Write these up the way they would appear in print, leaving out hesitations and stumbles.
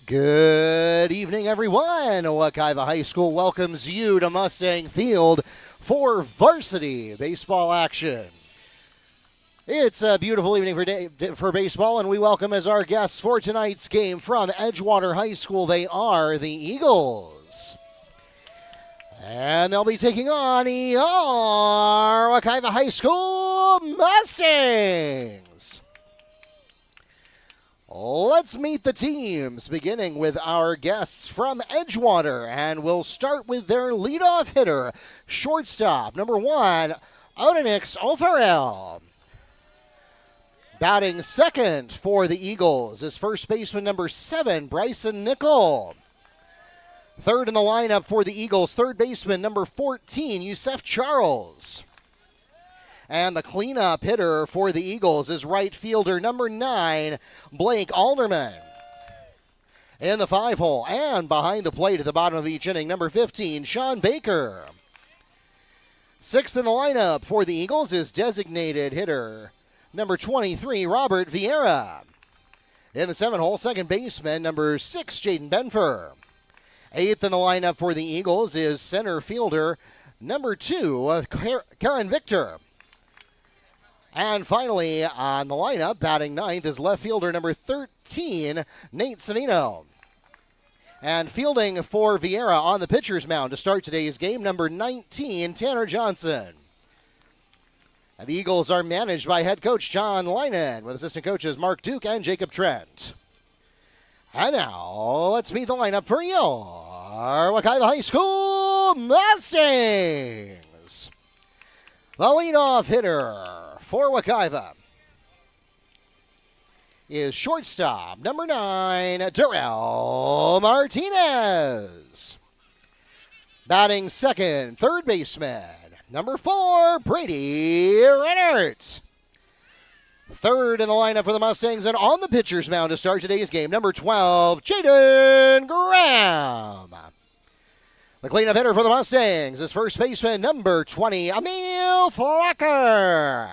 Good evening, everyone. Wekiva High School welcomes you to Mustang Field for varsity baseball action. It's a beautiful evening for baseball, and we welcome as our guests for tonight's game from Edgewater High School. They are the Eagles. And they'll be taking on our Wekiva High School Mustangs. Let's meet the teams, beginning with our guests from Edgewater, and we'll start with their leadoff hitter, shortstop, number 1, Odenix O'Farrell. Batting second for the Eagles is first baseman number 7, Bryson Nickel. Third in the lineup for the Eagles, third baseman number 14, Yusef Charles. And the cleanup hitter for the Eagles is right fielder number 9, Blake Alderman. In the 5-hole and behind the plate at the bottom of each inning, number 15, Sean Baker. Sixth in the lineup for the Eagles is designated hitter number 23, Robert Vieira. In the 7-hole, second baseman number 6, Jaden Benfer. Eighth in the lineup for the Eagles is center fielder number 2, Karen Victor. And finally, on the lineup, batting ninth is left fielder number 13, Nate Savino. And fielding for Vieira on the pitcher's mound to start today's game, number 19, Tanner Johnson. And the Eagles are managed by head coach John Leinen, with assistant coaches Mark Duke and Jacob Trent. And now, let's meet the lineup for your Wekiva High School Mustangs. The leadoff hitter for Wekiva is shortstop, number 9, Darrell Martinez. Batting second, third baseman, number 4, Brady Rennert. Third in the lineup for the Mustangs and on the pitcher's mound to start today's game, number 12, Jaden Graham. The cleanup hitter for the Mustangs is first baseman number 20, Emil Flacker.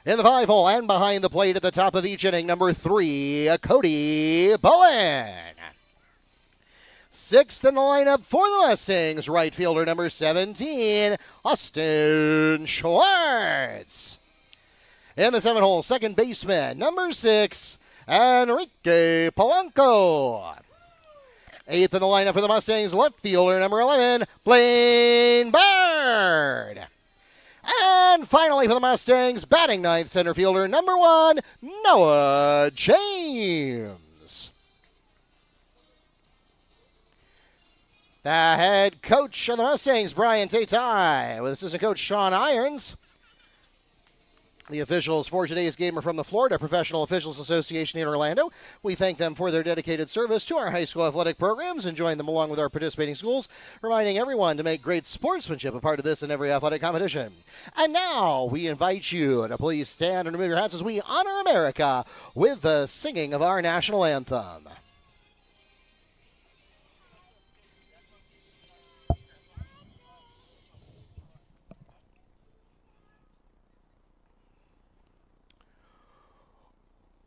In the 5-hole and behind the plate at the top of each inning, number 3, Cody Bowen. Sixth in the lineup for the Mustangs, right fielder number 17, Austin Schwartz. In the 7-hole, second baseman number 6, Enrique Polanco. Eighth in the lineup for the Mustangs, left fielder number 11, Blaine Bird. And finally for the Mustangs, batting ninth, center fielder number 1, Noah James. The head coach of the Mustangs, Brian Tatai, with assistant coach Sean Irons. The officials for today's game are from the Florida Professional Officials Association in Orlando. We thank them for their dedicated service to our high school athletic programs and join them along with our participating schools, reminding everyone to make great sportsmanship a part of this and every athletic competition. And now we invite you to please stand and remove your hats as we honor America with the singing of our national anthem.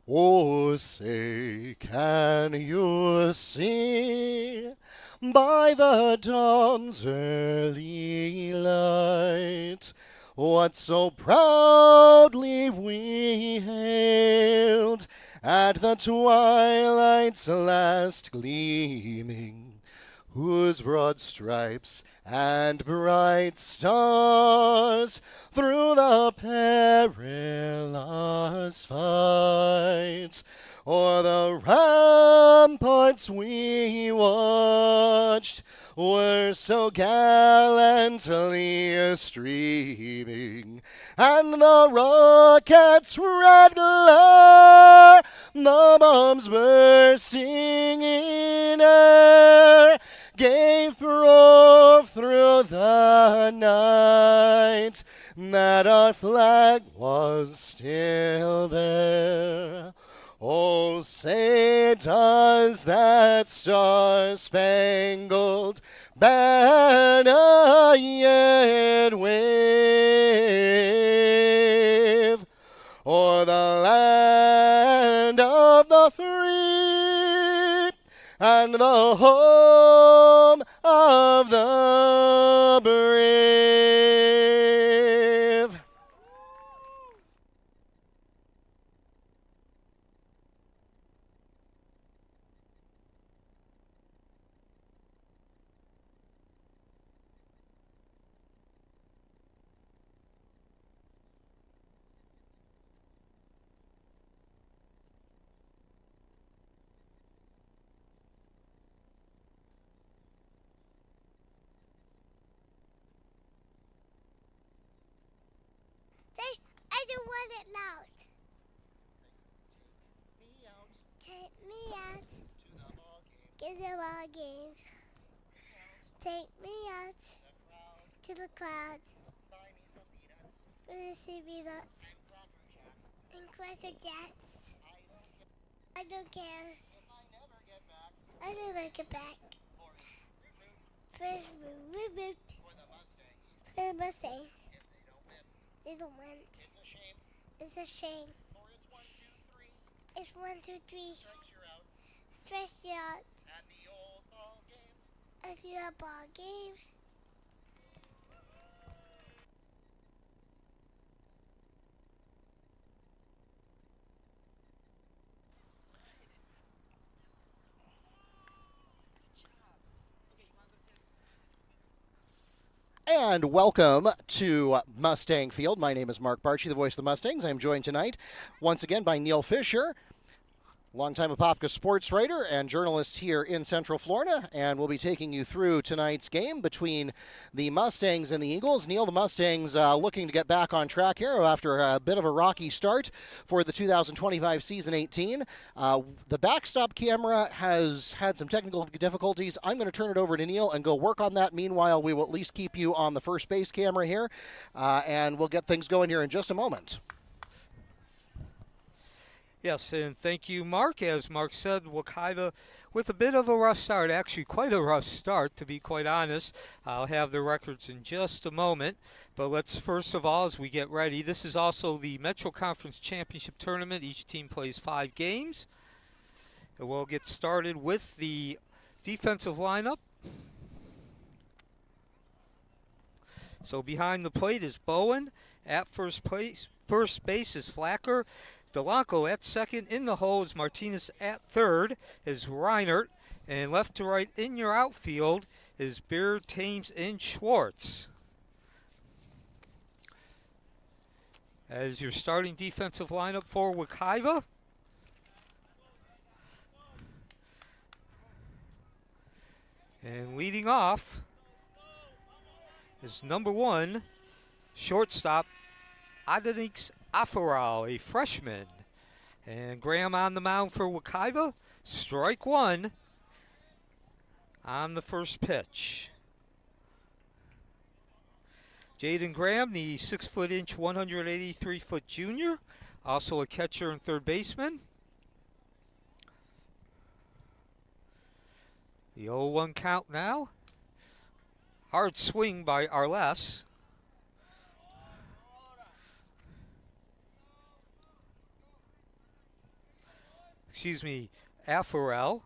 Oh, say, can you see by the dawn's early light what so proudly we hailed at the twilight's last gleaming, whose broad stripes and bright stars through the perilous fight o'er the ramparts we watched were so gallantly streaming, and the rocket's red glare, the bombs bursting in air, gave proof through the night that our flag was still there. Oh, say does that star-spangled banner yet wave o'er the land of the free the home of the brave. I don't want it loud. Take me out. Get the ball game. Take me out to the crowd. For the CB nuts and Cracker Jacks. I don't care. I don't like it back. First reboot for the Mustangs. They don't win. It's a shame. It's 1, 2, 3. Stretch you out. At the old ball game. At your ball game. And welcome to Mustang Field. My name is Mark Barchi, the voice of the Mustangs. I'm joined tonight once again by Neil Fisher, longtime Apopka sports writer and journalist here in Central Florida, and we'll be taking you through tonight's game between the Mustangs and the Eagles. Neil, the Mustangs looking to get back on track here after a bit of a rocky start for the 2025 season 18. The backstop camera has had some technical difficulties. I'm going to turn it over to Neil and go work on that. Meanwhile, we will at least keep you on the first base camera here, and we'll get things going here in just a moment. Yes, and thank you, Mark. As Mark said, Wekiva with a bit of a rough start, actually quite a rough start, to be quite honest. I'll have the records in just a moment. But let's first of all, as we get ready, this is also the Metro Conference Championship Tournament. Each team plays 5 games. And we'll get started with the defensive lineup. So behind the plate is Bowen. At first base is Flacker. Delanco at second. In the hole is Martinez. At third is Reinert. And left to right in your outfield is Beard, Thames, and Schwartz. As your starting defensive lineup for Wekiva. And leading off is number 1, shortstop, Adenix Afaral, a freshman. And Graham on the mound for Wekiva. Strike 1 on the first pitch. Jaden Graham, the 6', 183-foot junior, also a catcher and third baseman. The 0-1 count now. Hard swing by Arles. Afarel.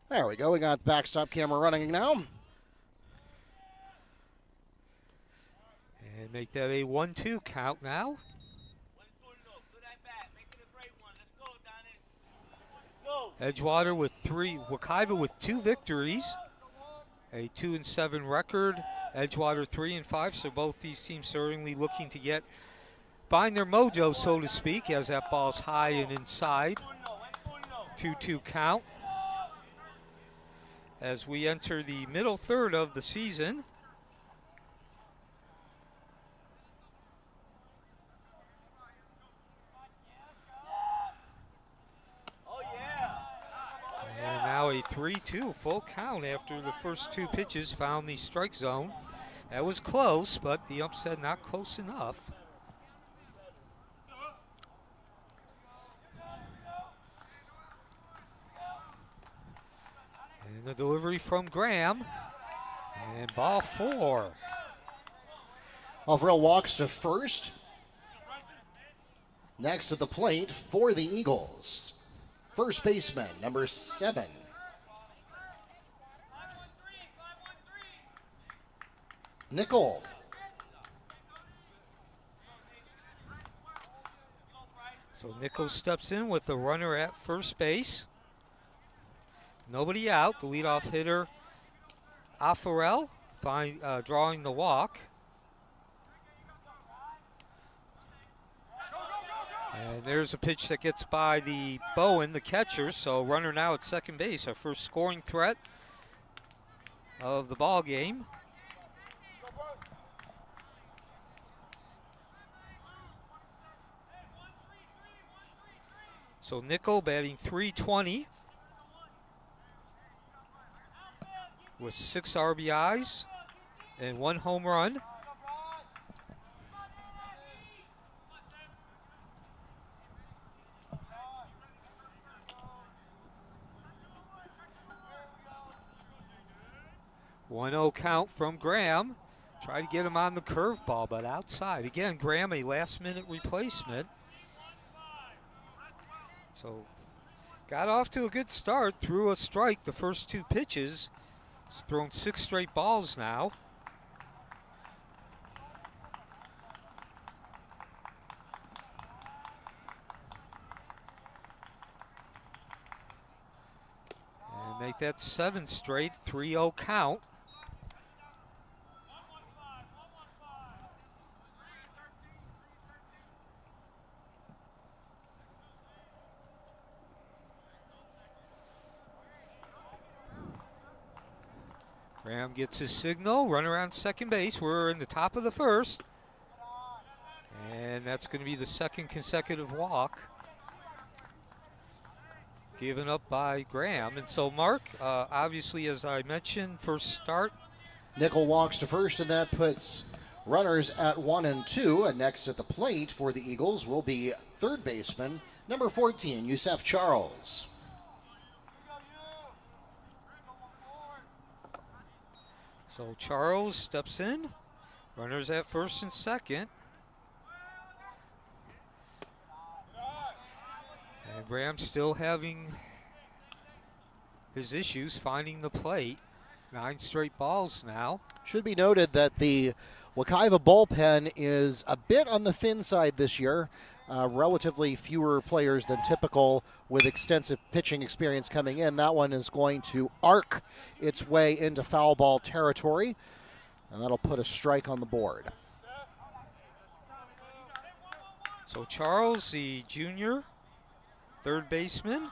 There we go. We got backstop camera running now. And make that a 1-2 count now. Edgewater with Wekiva with 2 victories, a 2-7 record. Edgewater 3-5. So both these teams certainly looking to find their mojo, so to speak, as that ball's high and inside. 2-2 count as we enter the middle third of the season. And now a 3-2 full count after the first 2 pitches found the strike zone. That was close, but the ump said not close enough. And the delivery from Graham. And ball 4. Avril walks to first. Next at the plate for the Eagles, first baseman, number 7, Nickel. So Nickel steps in with the runner at first base. Nobody out. The leadoff hitter, Afarel, drawing the walk. And there's a pitch that gets by the Bowen, the catcher. So runner now at second base, our first scoring threat of the ball game. So Nickel batting .320 with 6 RBIs and 1 home run. One 0 count from Graham. Try to get him on the curveball, but outside. Again, Graham, a last-minute replacement. So got off to a good start, threw a strike the first 2 pitches. He's thrown 6 straight balls now. And make that 7 straight, 3-0 count. Graham gets his signal, run around second base. We're in the top of the first. And that's going to be the second consecutive walk given up by Graham. And so, Mark, obviously, as I mentioned, first start. Nickel walks to first, and that puts runners at 1 and 2. And next at the plate for the Eagles will be third baseman, number 14, Yusef Charles. So Charles steps in, runners at first and second. And Graham still having his issues finding the plate. 9 straight balls now. Should be noted that the Wekiva bullpen is a bit on the thin side this year. Relatively fewer players than typical with extensive pitching experience coming in. That one is going to arc its way into foul ball territory, and that'll put a strike on the board. So Charles, the junior, third baseman.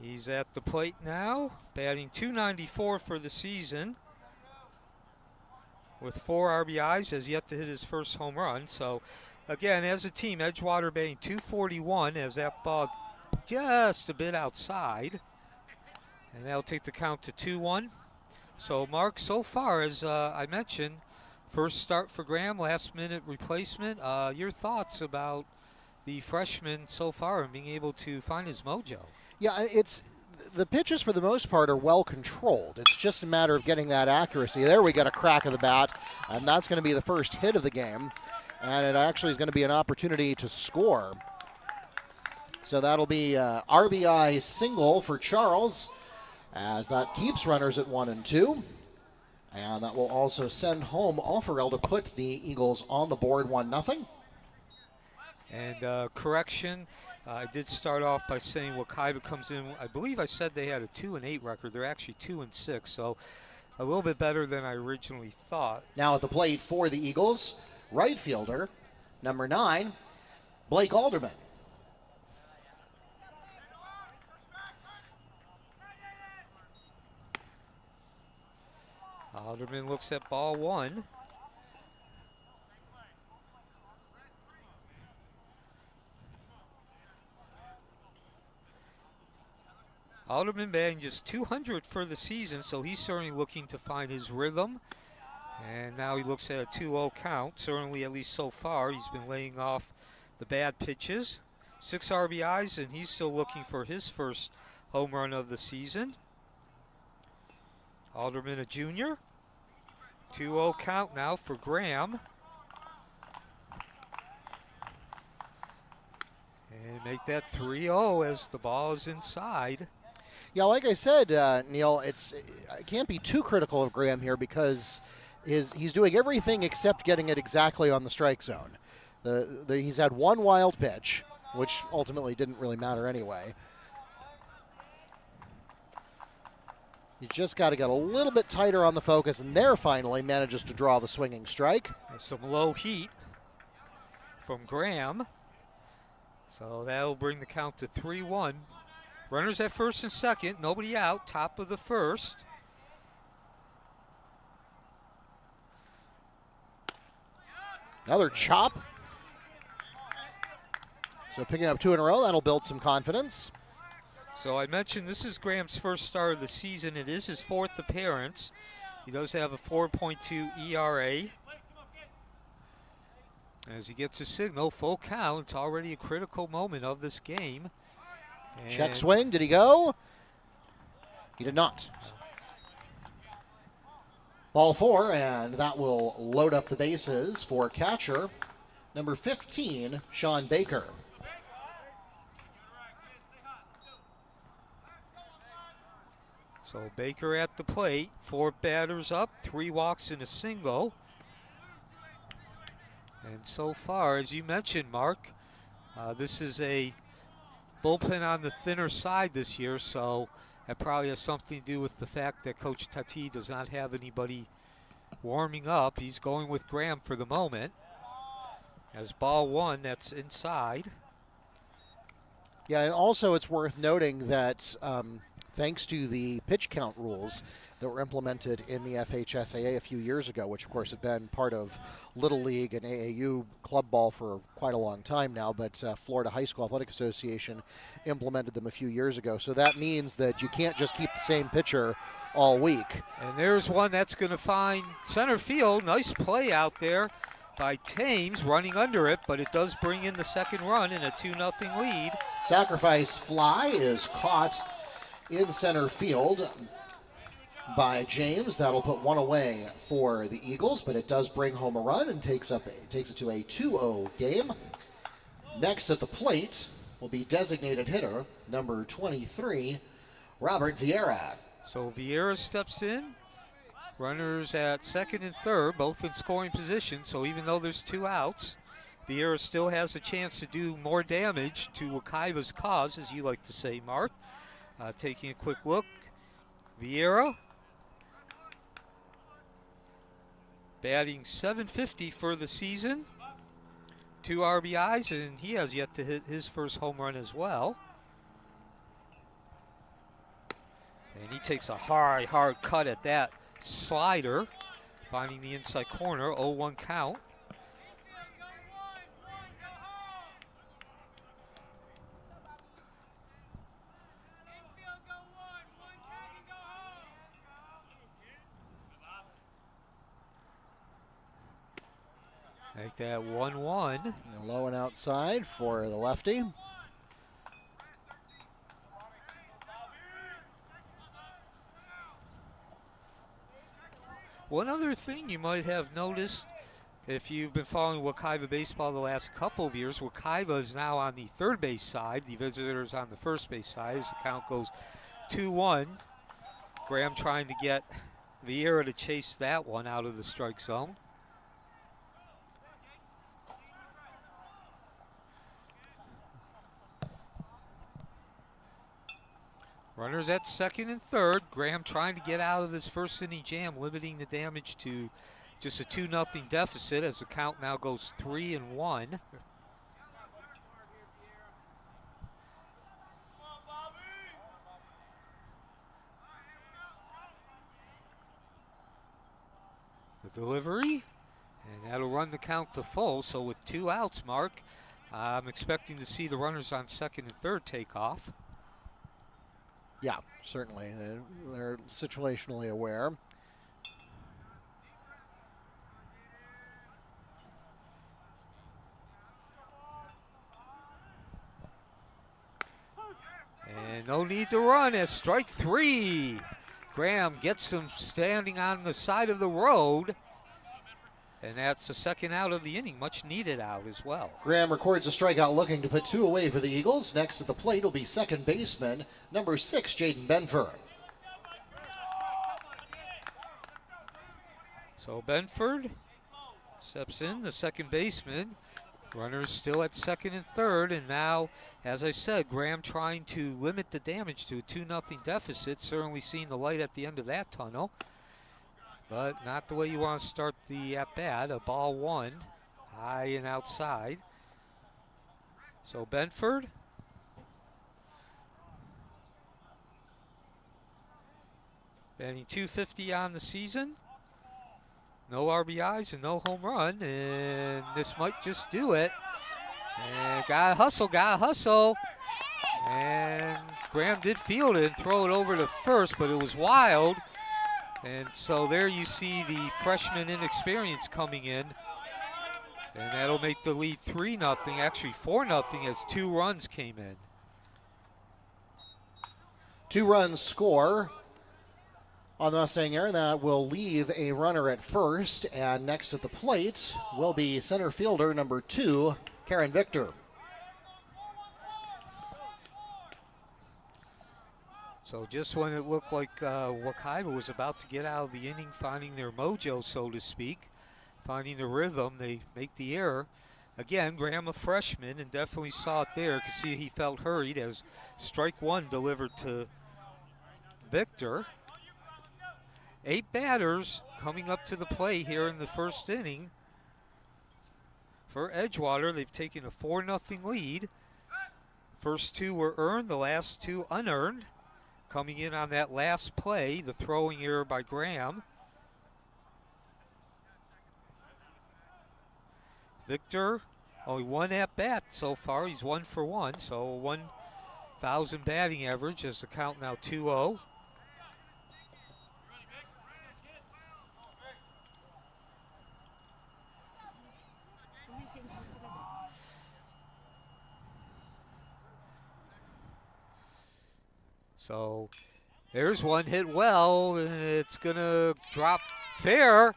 He's at the plate now, batting .294 for the season. With 4 RBIs, has yet to hit his first home run. So, again, as a team, Edgewater batting .241 as that ball just a bit outside. And that'll take the count to 2-1. So, Mark, so far, as I mentioned, first start for Graham, last-minute replacement. Your thoughts about the freshman so far and being able to find his mojo? Yeah, the pitches for the most part are well controlled. It's just a matter of getting that accuracy. There we got a crack of the bat, and that's going to be the first hit of the game. And it actually is going to be an opportunity to score. So that'll be RBI single for Charles, as that keeps runners at 1 and 2. And that will also send home Offerell to put the Eagles on the board 1-0. And correction, I did start off by saying Wekiva comes in. I believe I said they had a 2-8 record. They're actually 2-6, so a little bit better than I originally thought. Now at the plate for the Eagles, right fielder, number 9, Blake Alderman. Alderman looks at ball 1. Alderman batting just .200 for the season, so he's certainly looking to find his rhythm. And now he looks at a 2-0 count, certainly at least so far. He's been laying off the bad pitches. 6 RBIs, and he's still looking for his first home run of the season. Alderman, a junior. 2-0 count now for Graham. And make that 3-0 as the ball is inside. Yeah, like I said, Neil, I can't be too critical of Graham here because he's doing everything except getting it exactly on the strike zone. He's had one wild pitch, which ultimately didn't really matter anyway. You just got to get a little bit tighter on the focus, and there finally manages to draw the swinging strike. Some low heat from Graham. So that'll bring the count to 3-1. Runners at first and second, nobody out, top of the first. Another chop. So picking up 2 in a row, that'll build some confidence. So I mentioned this is Graham's first start of the season. It is his 4th appearance. He does have a 4.2 ERA. As he gets a signal, full count. It's already a critical moment of this game. And check swing, did he go? He did not. Ball 4, and that will load up the bases for catcher number 15, Sean Baker. So Baker at the plate, 4 batters up, 3 walks and a single. And so far, as you mentioned, Mark, this is a bullpen on the thinner side this year, so that probably has something to do with the fact that Coach Tati does not have anybody warming up. He's going with Graham for the moment. As ball 1, that's inside. Yeah, and also it's worth noting that thanks to the pitch count rules that were implemented in the FHSAA a few years ago, which of course had been part of Little League and AAU club ball for quite a long time now, but Florida High School Athletic Association implemented them a few years ago. So that means that you can't just keep the same pitcher all week. And there's one that's going to find center field. Nice play out there by Thames, running under it, but it does bring in the second run in a 2-0 lead. Sacrifice fly is caught in center field by James. That'll put 1 away for the Eagles, but it does bring home a run and takes it to a 2-0 game. Next at the plate will be designated hitter number 23, Robert Vieira. So Vieira steps in. Runners at second and third, both in scoring position. So even though there's 2 outs, Vieira still has a chance to do more damage to Wekiva's cause, as you like to say, Mark. Taking a quick look, Vieira batting .750 for the season, 2 RBIs, and he has yet to hit his first home run as well. And he takes a hard cut at that slider, finding the inside corner, 0-1 count. Make that 1-1. Low and outside for the lefty. One other thing you might have noticed if you've been following Wekiva baseball the last couple of years, Wekiva is now on the third base side. The visitors on the first base side as the count goes 2-1. Graham trying to get Vieira to chase that one out of the strike zone. Runners at second and third. Graham trying to get out of this first inning jam, limiting the damage to just a 2-0 deficit as the count now goes 3-1. The delivery, and that'll run the count to full. So with 2 outs, Mark, I'm expecting to see the runners on second and third take off. Yeah, certainly. They're situationally aware. And no need to run as strike 3. Graham gets him standing on the side of the road And that's the second out of the inning, much needed out as well. Graham records a strikeout looking to put 2 away for the Eagles. Next at the plate will be second baseman, number 6, Jaden Benford. So Benford steps in, the second baseman. Runners still at second and third, and now, as I said, Graham trying to limit the damage to a 2-0 deficit. Certainly seeing the light at the end of that tunnel, but not the way you want to start the at-bat. A ball one, high and outside. So Benford. Batting .250 on the season. No RBIs and no home run, and this might just do it. And gotta hustle. And Graham did field it and throw it over to first, but it was wild. And so there you see the freshman inexperience coming in. And that'll make the lead 3-0, actually 4-0 as 2 runs came in. 2 runs score on the Mustang air. That will leave a runner at first, and next at the plate will be center fielder number 2, Karen Victor. So just when it looked like Wekiva was about to get out of the inning, finding their mojo, so to speak, finding the rhythm, they make the error. Again, Graham a freshman, and definitely saw it there. Could see he felt hurried as strike one delivered to Victor. 8 batters coming up to the plate here in the first inning. For Edgewater, they've taken a 4-0 lead. First 2 were earned, the last 2 unearned. Coming in on that last play, the throwing error by Graham. Victor, only 1 at-bat so far. He's 1 for 1, so 1,000 batting average as the count now 2-0. So there's one hit well, and it's going to drop fair.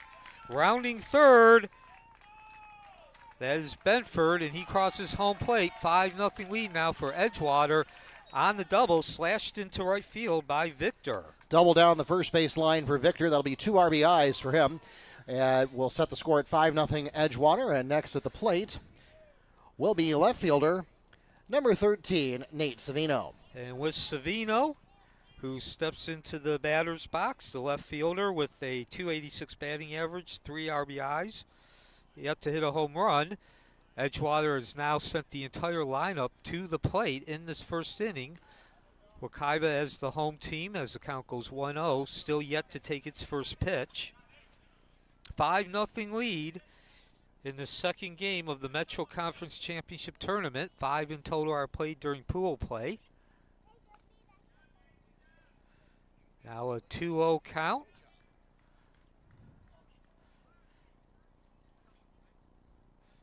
Rounding third. That is Benford, and he crosses home plate. 5-0 lead now for Edgewater on the double, slashed into right field by Victor. Double down the first base line for Victor. That'll be 2 RBIs for him. And we'll set the score at 5-0 Edgewater. And next at the plate will be left fielder number 13, Nate Savino. And with Savino, who steps into the batter's box, the left fielder with a .286 batting average, 3 RBIs, yet to hit a home run. Edgewater has now sent the entire lineup to the plate in this first inning. Wekiva as the home team as the count goes 1-0, still yet to take its first pitch. 5-0 lead in the second game of the Metro Conference Championship Tournament. 5 in total are played during pool play. Now a 2-0 count.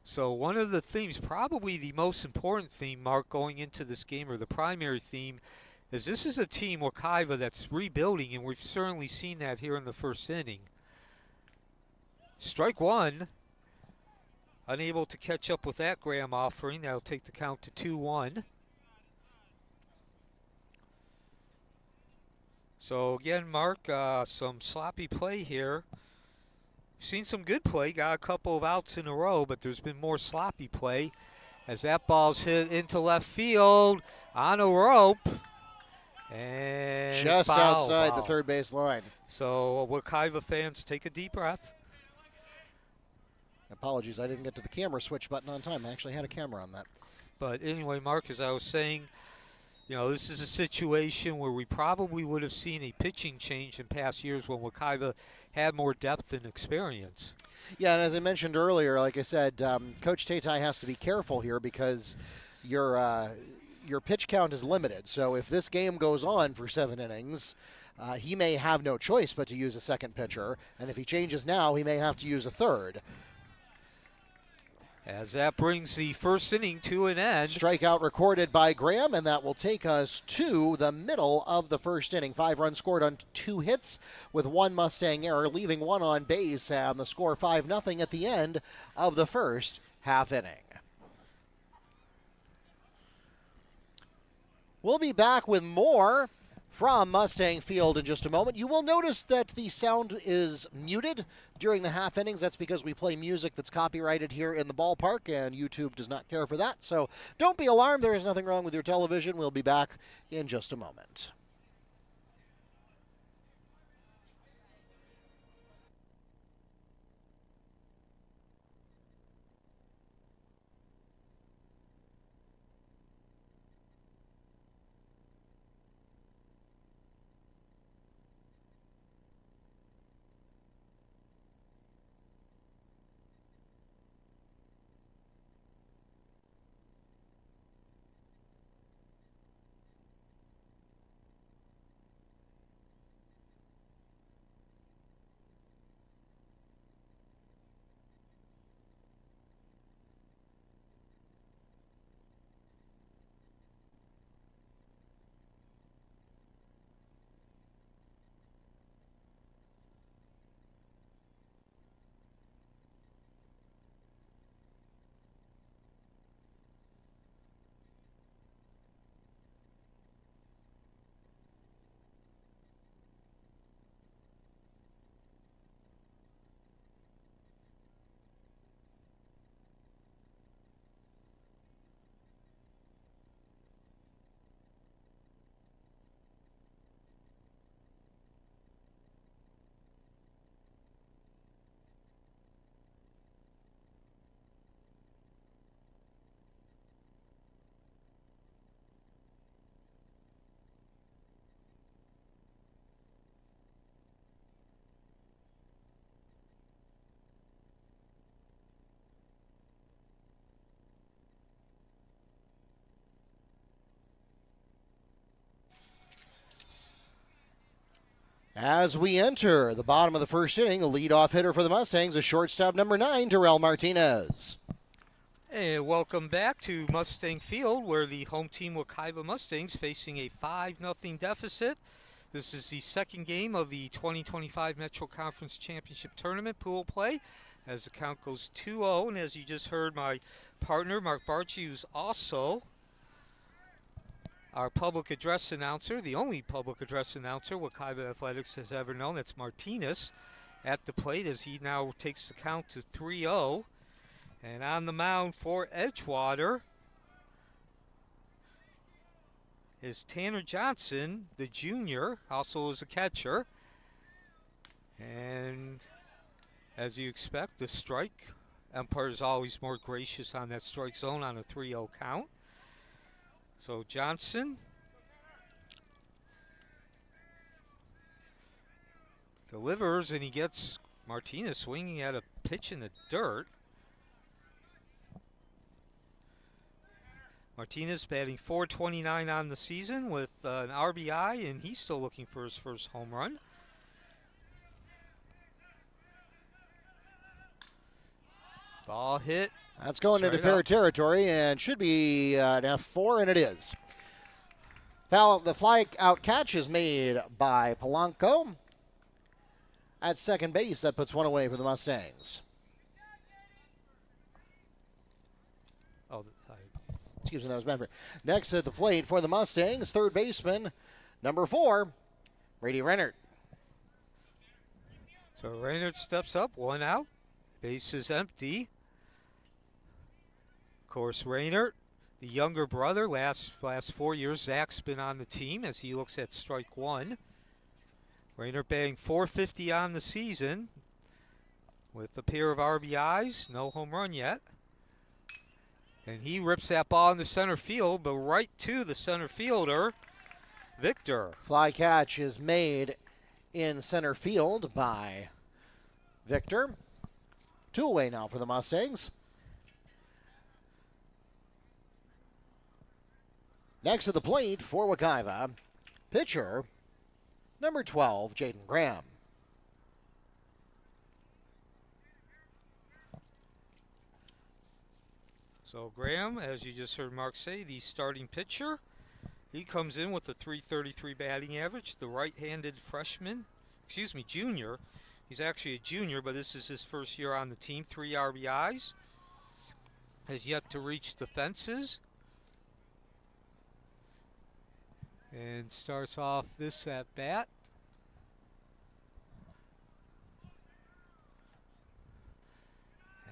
So one of the themes, probably the most important theme, Mark, going into this game, or the primary theme, is this is a team, Wekiva, that's rebuilding, and we've certainly seen that here in the first inning. Strike one. Unable to catch up with that Graham offering. That'll take the count to 2-1. So again, Mark, some sloppy play here. Seen some good play, got a couple of outs in a row, but there's been more sloppy play as that ball's hit into left field on a rope. And just foul, outside the third base line. So Wekiva fans, take a deep breath. Apologies, I didn't get to the camera switch button on time. I actually had a camera on that. But anyway, Mark, as I was saying, you know, this is a situation where we probably would have seen a pitching change in past years when Wekiva had more depth and experience. Yeah, and as I mentioned earlier, like I said, Coach Tatai has to be careful here because your pitch count is limited. So if this game goes on for 7 innings, he may have no choice but to use a second pitcher. And if he changes now, he may have to use a third. As that brings the first inning to an end. Strikeout recorded by Graham, and that will take us to the middle of the first inning. 5 runs scored on 2 hits with 1 Mustang error, leaving 1 on base, and the score 5-0 at the end of the first half inning. We'll be back with more from Mustang Field in just a moment. You will notice that the sound is muted during the half innings. That's because we play music that's copyrighted here in the ballpark, and YouTube does not care for that. So don't be alarmed. There is nothing wrong with your television. We'll be back in just a moment. As we enter the bottom of the first inning, a leadoff hitter for the Mustangs, a shortstop number 9, Terrell Martinez. And welcome back to Mustang Field, where the home team Wekiva Mustangs facing a 5-0 deficit. This is the second game of the 2025 Metro Conference Championship Tournament pool play, as the count goes 2-0. And as you just heard, my partner, Mark Barchi, who's also our public address announcer, the only public address announcer Wekiva Athletics has ever known, that's Martinez, at the plate as he now takes the count to 3-0. And on the mound for Edgewater is Tanner Johnson, the junior, also as a catcher. And as you expect, the strike, umpire is always more gracious on that strike zone on a 3-0 count. So Johnson delivers, and he gets Martinez swinging at a pitch in the dirt. Martinez batting .429 on the season with an RBI, and he's still looking for his first home run. Ball hit. That's going into fair territory and should be an F4, and it is. The fly out catch is made by Polanco at second base. That puts one away for the Mustangs. Oh, excuse me, that was Benford. Next at the plate for the Mustangs, third baseman, number 4, Brady Reinert. So Reinert steps up, 1 out. Base is empty. Of course, Reinert, the younger brother, last 4 years, Zach's been on the team as he looks at strike 1. Reinert batting .450 on the season with a pair of RBIs, no home run yet. And he rips that ball into center field, but right to the center fielder, Victor. Fly catch is made in center field by Victor. 2 away now for the Mustangs. Next to the plate for Wekiva, pitcher number 12, Jaden Graham. So Graham, as you just heard Mark say, the starting pitcher, he comes in with a .333 batting average. The right-handed junior. He's actually a junior, but this is his first year on the team. 3 RBIs. Has yet to reach the fences. And starts off this at bat.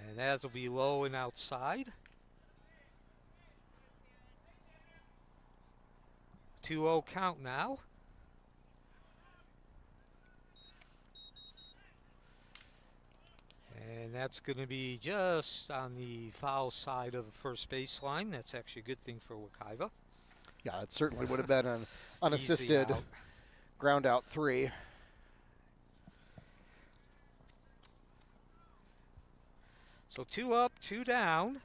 And that'll be low and outside. 2-0 count now. And that's going to be just on the foul side of the first baseline. That's actually a good thing for Wekiva. Yeah, it certainly would have been an unassisted Easy out. ground out 3. So 2 up, 2 down.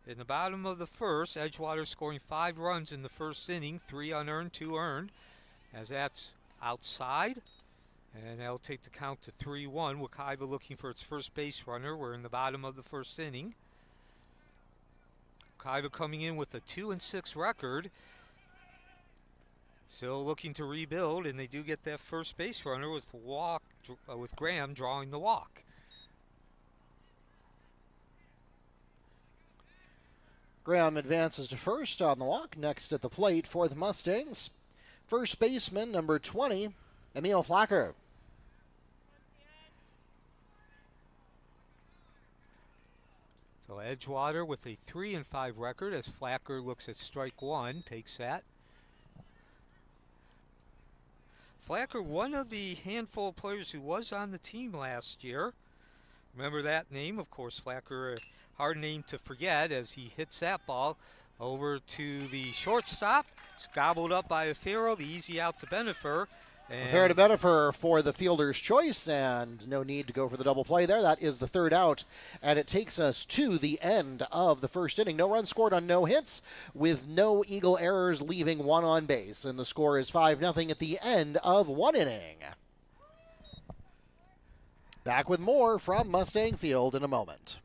In the bottom of the first, Edgewater scoring 5 runs in the first inning, 3 unearned, 2 earned, as that's outside. And that'll take the count to 3-1. Wekiva looking for its first base runner. We're in the bottom of the first inning. Wekiva coming in with a 2-6 record. Still looking to rebuild, and they do get that first base runner with Graham drawing the walk. Graham advances to first on the walk. Next at the plate for the Mustangs, first baseman number 20, Emil Flacker. So Edgewater with a 3-5 record as Flacker looks at strike 1, takes that. Flacker, one of the handful of players who was on the team last year. Remember that name, of course, Flacker, a hard name to forget as he hits that ball over to the shortstop. It's gobbled up by Afero, the easy out to Benefer. Fair to Benefer for the fielder's choice, and no need to go for the double play there. That is the third out, and it takes us to the end of the first inning. No runs scored on no hits, with no Eagle errors, leaving 1 on base, and the score is 5-0 at the end of 1 inning. Back with more from Mustang Field in a moment.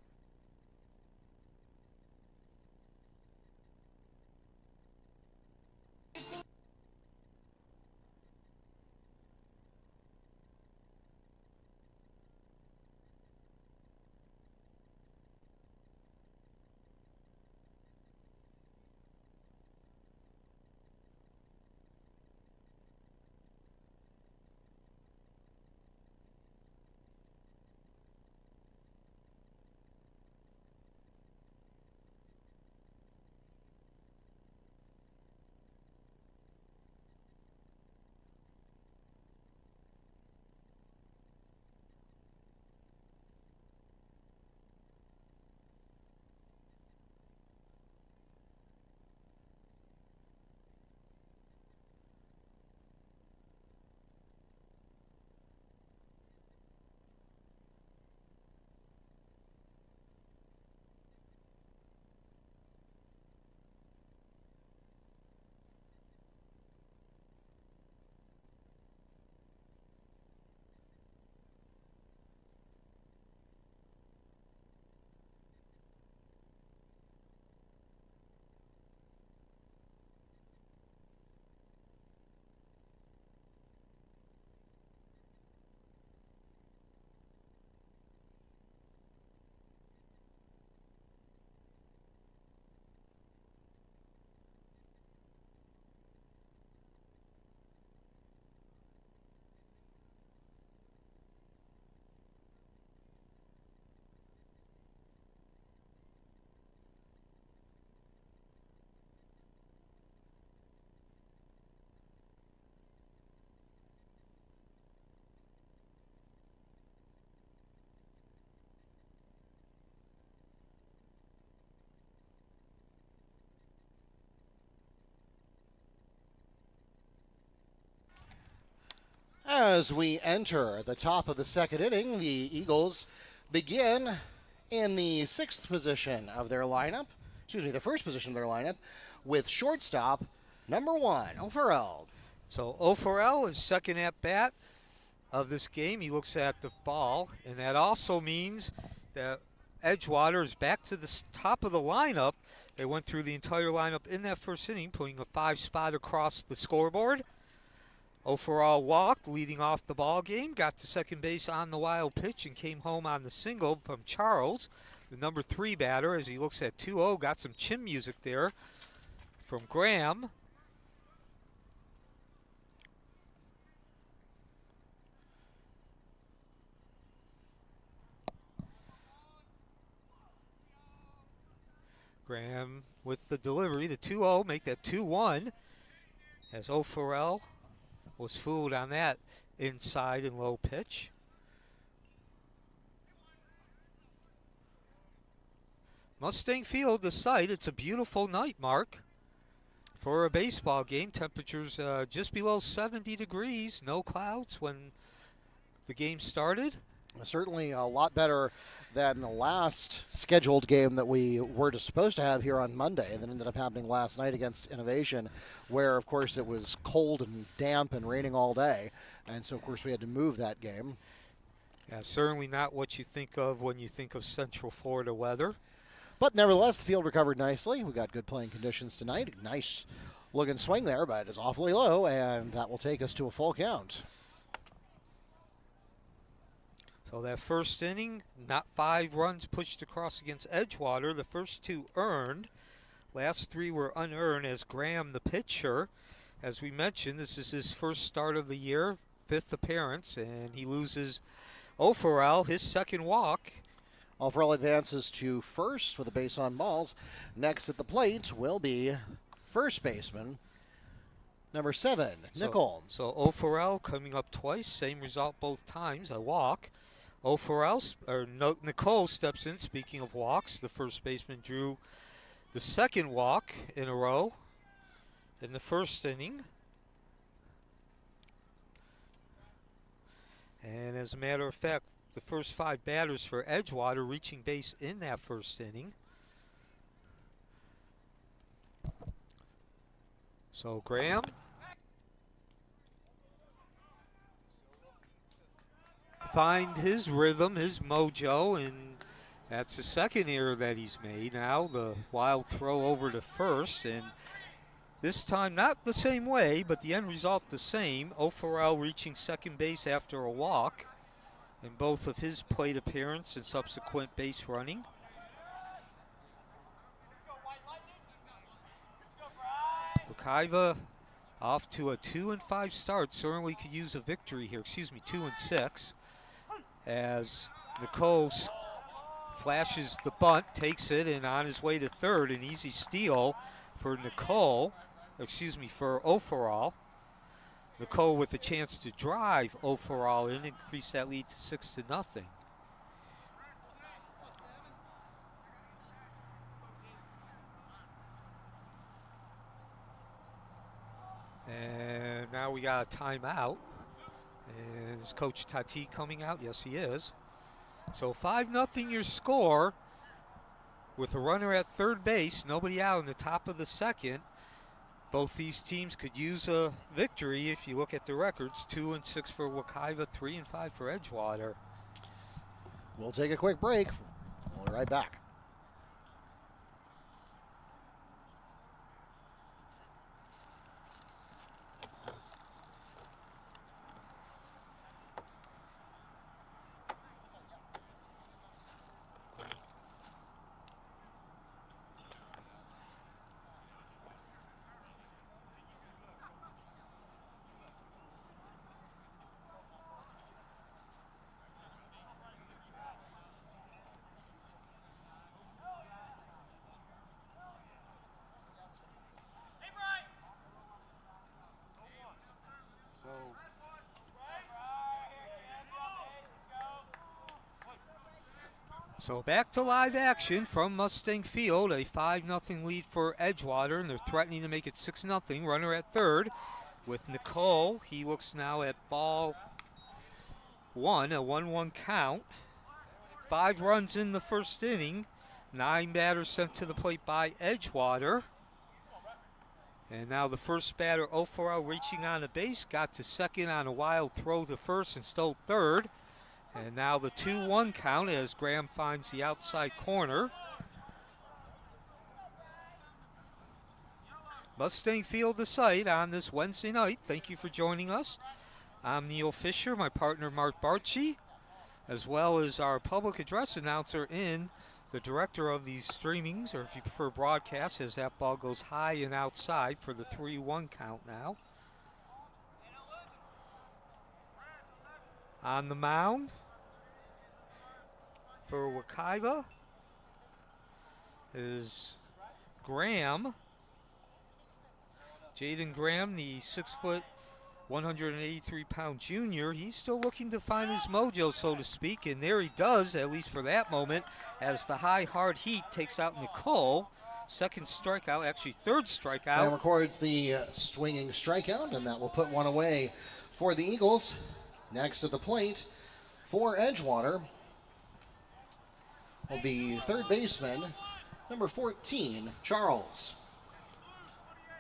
As we enter the top of the second inning, the Eagles begin in the sixth position of their lineup, the first position of their lineup, with shortstop number 1, O'Farrell. So O'Farrell is second at bat of this game. He looks at the ball, and that also means that Edgewater is back to the top of the lineup. They went through the entire lineup in that first inning, putting a 5 spot across the scoreboard. Overall walk, leading off the ball game, got to second base on the wild pitch and came home on the single from Charles, the number 3 batter, as he looks at 2-0. Got some chin music there from Graham. Graham with the delivery, the 2-0, make that 2-1, as O'Farrell was fooled on that inside and low pitch. Mustang Field, the site, it's a beautiful night, Mark, for a baseball game. Temperatures just below 70 degrees, no clouds when the game started. Certainly a lot better than the last scheduled game that we were supposed to have here on Monday that ended up happening last night against Innovation, where, of course, it was cold and damp and raining all day. And so, of course, we had to move that game. Yeah, certainly not what you think of when you think of Central Florida weather. But nevertheless, the field recovered nicely. We got good playing conditions tonight. Nice looking swing there, but it's awfully low, and that will take us to a full count. So that first inning, not 5 runs pushed across against Edgewater. The first 2 earned. Last 3 were unearned as Graham, the pitcher. As we mentioned, this is his first start of the year, 5th appearance, and he loses O'Farrell, his second walk. O'Farrell advances to first with a base on balls. Next at the plate will be first baseman number 7, Nickel. So O'Farrell coming up twice, same result both times, a walk. Nicole steps in. Speaking of walks, the first baseman drew the second walk in a row in the first inning. And as a matter of fact, the first 5 batters for Edgewater reaching base in that first inning. So Graham find his rhythm, his mojo, and that's the second error that he's made. Now the wild throw over to first, and this time not the same way, but the end result the same. O'Farrell reaching second base after a walk in both of his plate appearance and subsequent base running. Wekiva off to a 2-5 start. Certainly could use a victory here. 2-6. As Nicole flashes the bunt, takes it, and on his way to third, an easy steal for for O'Farrell. Nicole with a chance to drive O'Farrell in, increase that lead to 6-0. And now we got a timeout. And is Coach Tati coming out? Yes, he is. So 5-0 your score with a runner at third base, nobody out in the top of the second. Both these teams could use a victory if you look at the records. 2-6 for Wekiva, 3-5 for Edgewater. We'll take a quick break. We'll be right back. So back to live action from Mustang Field, a 5-0 lead for Edgewater, and they're threatening to make it 6-0. Runner at third with Nicole. He looks now at ball 1, a 1-1 count. 5 runs in the first inning. 9 batters sent to the plate by Edgewater. And now the first batter, O'Farrell, reaching on the base, got to second on a wild throw to first and stole third. And now the 2-1 count as Graham finds the outside corner. Mustang Field, the site on this Wednesday night. Thank you for joining us. I'm Neil Fisher, my partner Mark Barchi, as well as our public address announcer in the director of these streamings, or if you prefer broadcast, as that ball goes high and outside for the 3-1 count now. On the mound for Wekiva is Graham. Jaden Graham, the 6-foot, 183-pound junior. He's still looking to find his mojo, so to speak, and there he does, at least for that moment, as the high, hard heat takes out Nicole. Second strikeout, actually third strikeout. And records the swinging strikeout, and that will put one away for the Eagles. Next at the plate for Edgewater will be third baseman, number 14, Charles.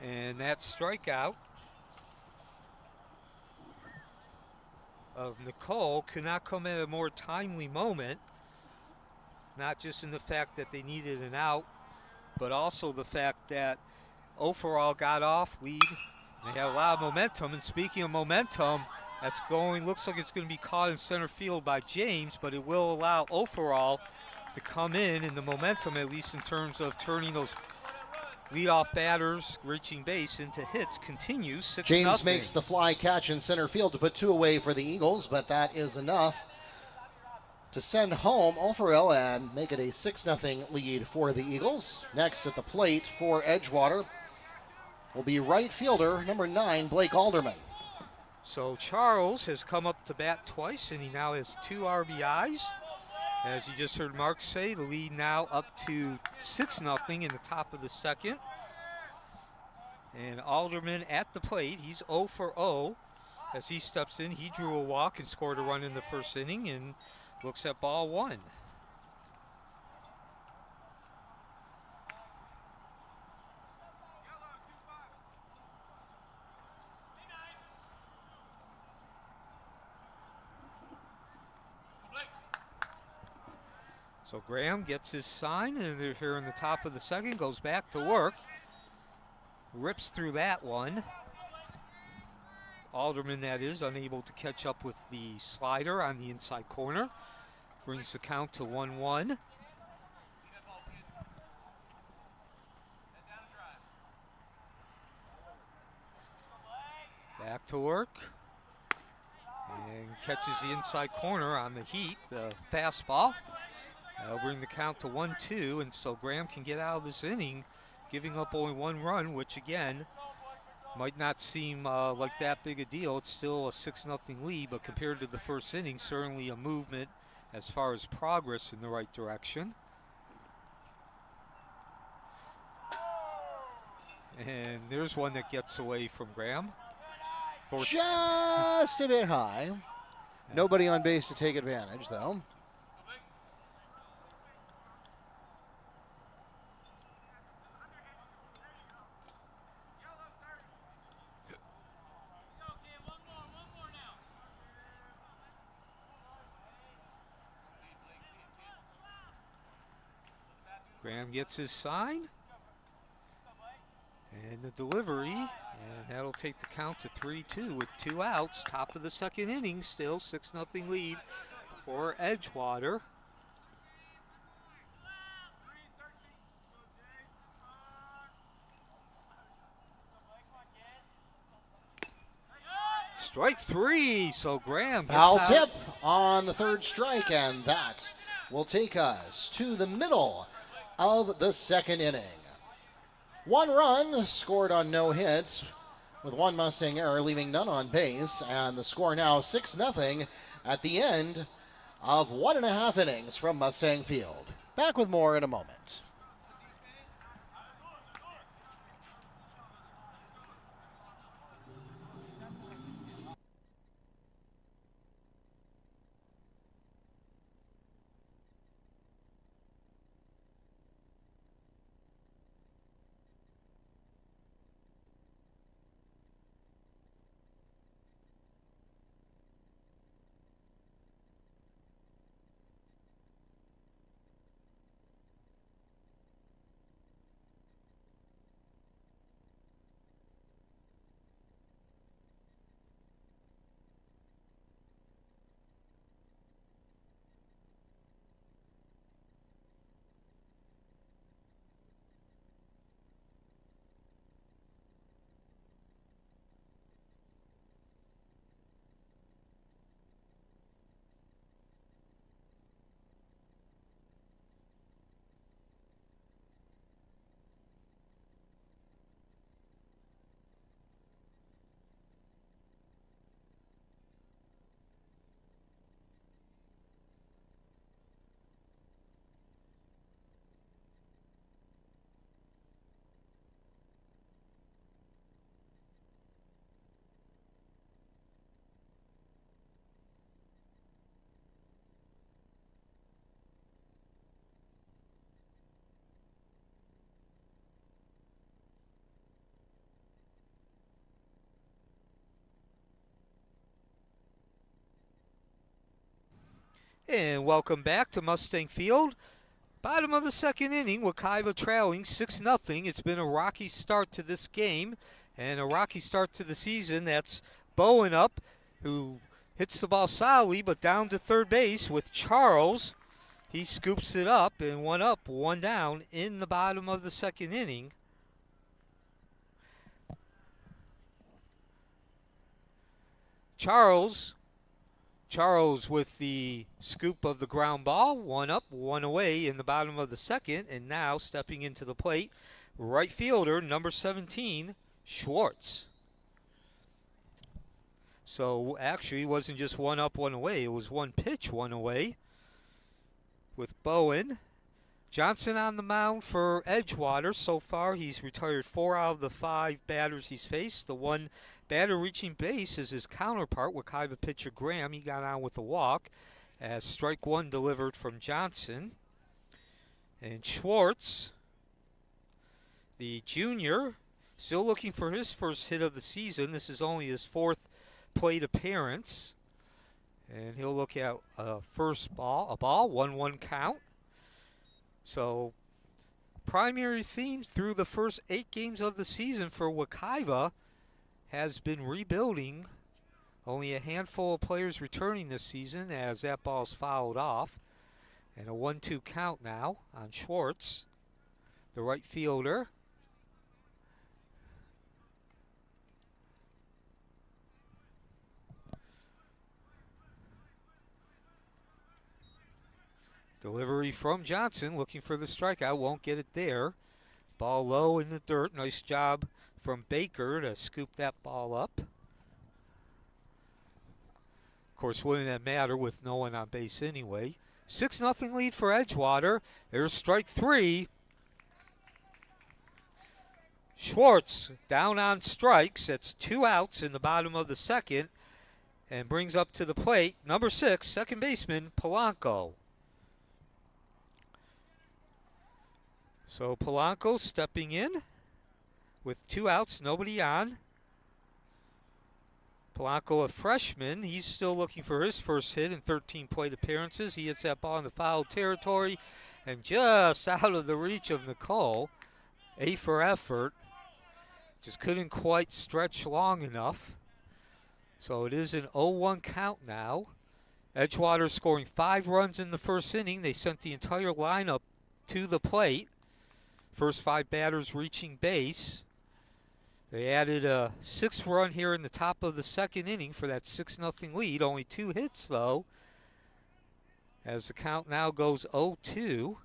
And that strikeout of Nicole could not come at a more timely moment, not just in the fact that they needed an out, but also the fact that Overall got off lead. They had a lot of momentum, and speaking of momentum, that's going, looks like it's going to be caught in center field by James, but it will allow Overall to come in the momentum, at least in terms of turning those leadoff batters reaching base into hits, continues 6-0. James makes the fly catch in center field to put two away for the Eagles, but that is enough to send home O'Farrell and make it a 6-0 lead for the Eagles. Next at the plate for Edgewater will be right fielder number 9, Blake Alderman. So Charles has come up to bat twice, and he now has 2 RBIs. As you just heard Mark say, the lead now up to 6-0 in the top of the second. And Alderman at the plate, he's 0 for 0. As he steps in, he drew a walk and scored a run in the first inning and looks at ball 1. So Graham gets his sign, and they're here in the top of the second, goes back to work. Rips through that one. Alderman, that is, unable to catch up with the slider on the inside corner. Brings the count to 1-1. Back to work. And catches the inside corner on the heat, the fastball. That'll bring the count to 1-2, and so Graham can get out of this inning, giving up only 1 run, which again, might not seem like that big a deal. It's still a 6-0 lead, but compared to the first inning, certainly a movement as far as progress in the right direction. And there's one that gets away from Graham. Just a bit high. Nobody on base to take advantage, though. Graham gets his sign. And the delivery, and that'll take the count to 3-2 with 2 outs. Top of the second inning, still 6-0 lead for Edgewater. Strike 3, so Graham gets Foul out. tip on the third strike, and that will take us to the middle of the second inning. 1 run scored on no hits, with 1 Mustang error leaving none on base, and the score now 6-0 at the end of 1.5 innings from Mustang Field. Back with more in a moment. And welcome back to Mustang Field. Bottom of the second inning, Wekiva trailing 6-0. It's been a rocky start to this game and a rocky start to the season. That's Bowen up, who hits the ball solidly, but down to third base with Charles. He scoops it up, and one up, one down in the bottom of the second inning. Charles with the scoop of the ground ball, one up, one away in the bottom of the second, and now stepping into the plate, right fielder, number 17, Schwartz. So actually it wasn't just one up, one away, it was one pitch, one away with Bowen. Johnson on the mound for Edgewater. So far he's retired 4 out of the 5 batters he's faced. The one batter reaching base is his counterpart, Wekiva pitcher Graham. He got on with a walk as strike one delivered from Johnson. And Schwartz, the junior, still looking for his first hit of the season. This is only his 4th plate appearance. And he'll look at a ball, 1-1 count. So primary theme through the first 8 games of the season for Wekiva has been rebuilding. Only a handful of players returning this season as that ball's fouled off. And a 1-2 count now on Schwartz, the right fielder. Delivery from Johnson, looking for the strikeout, won't get it there. Ball low in the dirt. Nice job from Baker to scoop that ball up. Of course, wouldn't that matter with no one on base anyway. 6-0 lead for Edgewater. There's strike 3. Schwartz down on strikes. That's 2 outs in the bottom of the second. And brings up to the plate number 6, second baseman Polanco. So Polanco stepping in with 2 outs, nobody on. Polanco, a freshman, he's still looking for his first hit in 13 plate appearances. He hits that ball in the foul territory and just out of the reach of Nicole. A for effort. Just couldn't quite stretch long enough. So it is an 0-1 count now. Edgewater scoring 5 runs in the first inning. They sent the entire lineup to the plate. First 5 batters reaching base. They added a 6th run here in the top of the second inning for that 6-0 lead. Only 2 hits, though, as the count now goes 0-2.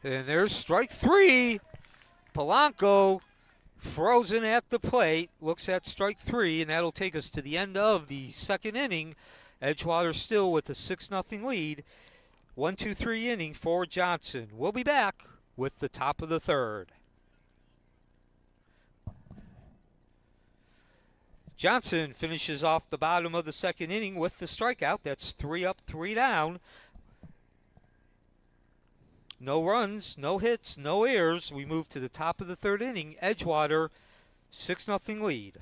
And there's strike 3. Polanco frozen at the plate. Looks at strike 3, and that'll take us to the end of the second inning. Edgewater still with a 6-0 lead. 1-2-3 inning for Johnson. We'll be back with the top of the third. Johnson finishes off the bottom of the second inning with the strikeout. That's 3 up, 3 down. No runs, no hits, no errors. We move to the top of the third inning. Edgewater, 6-0 lead.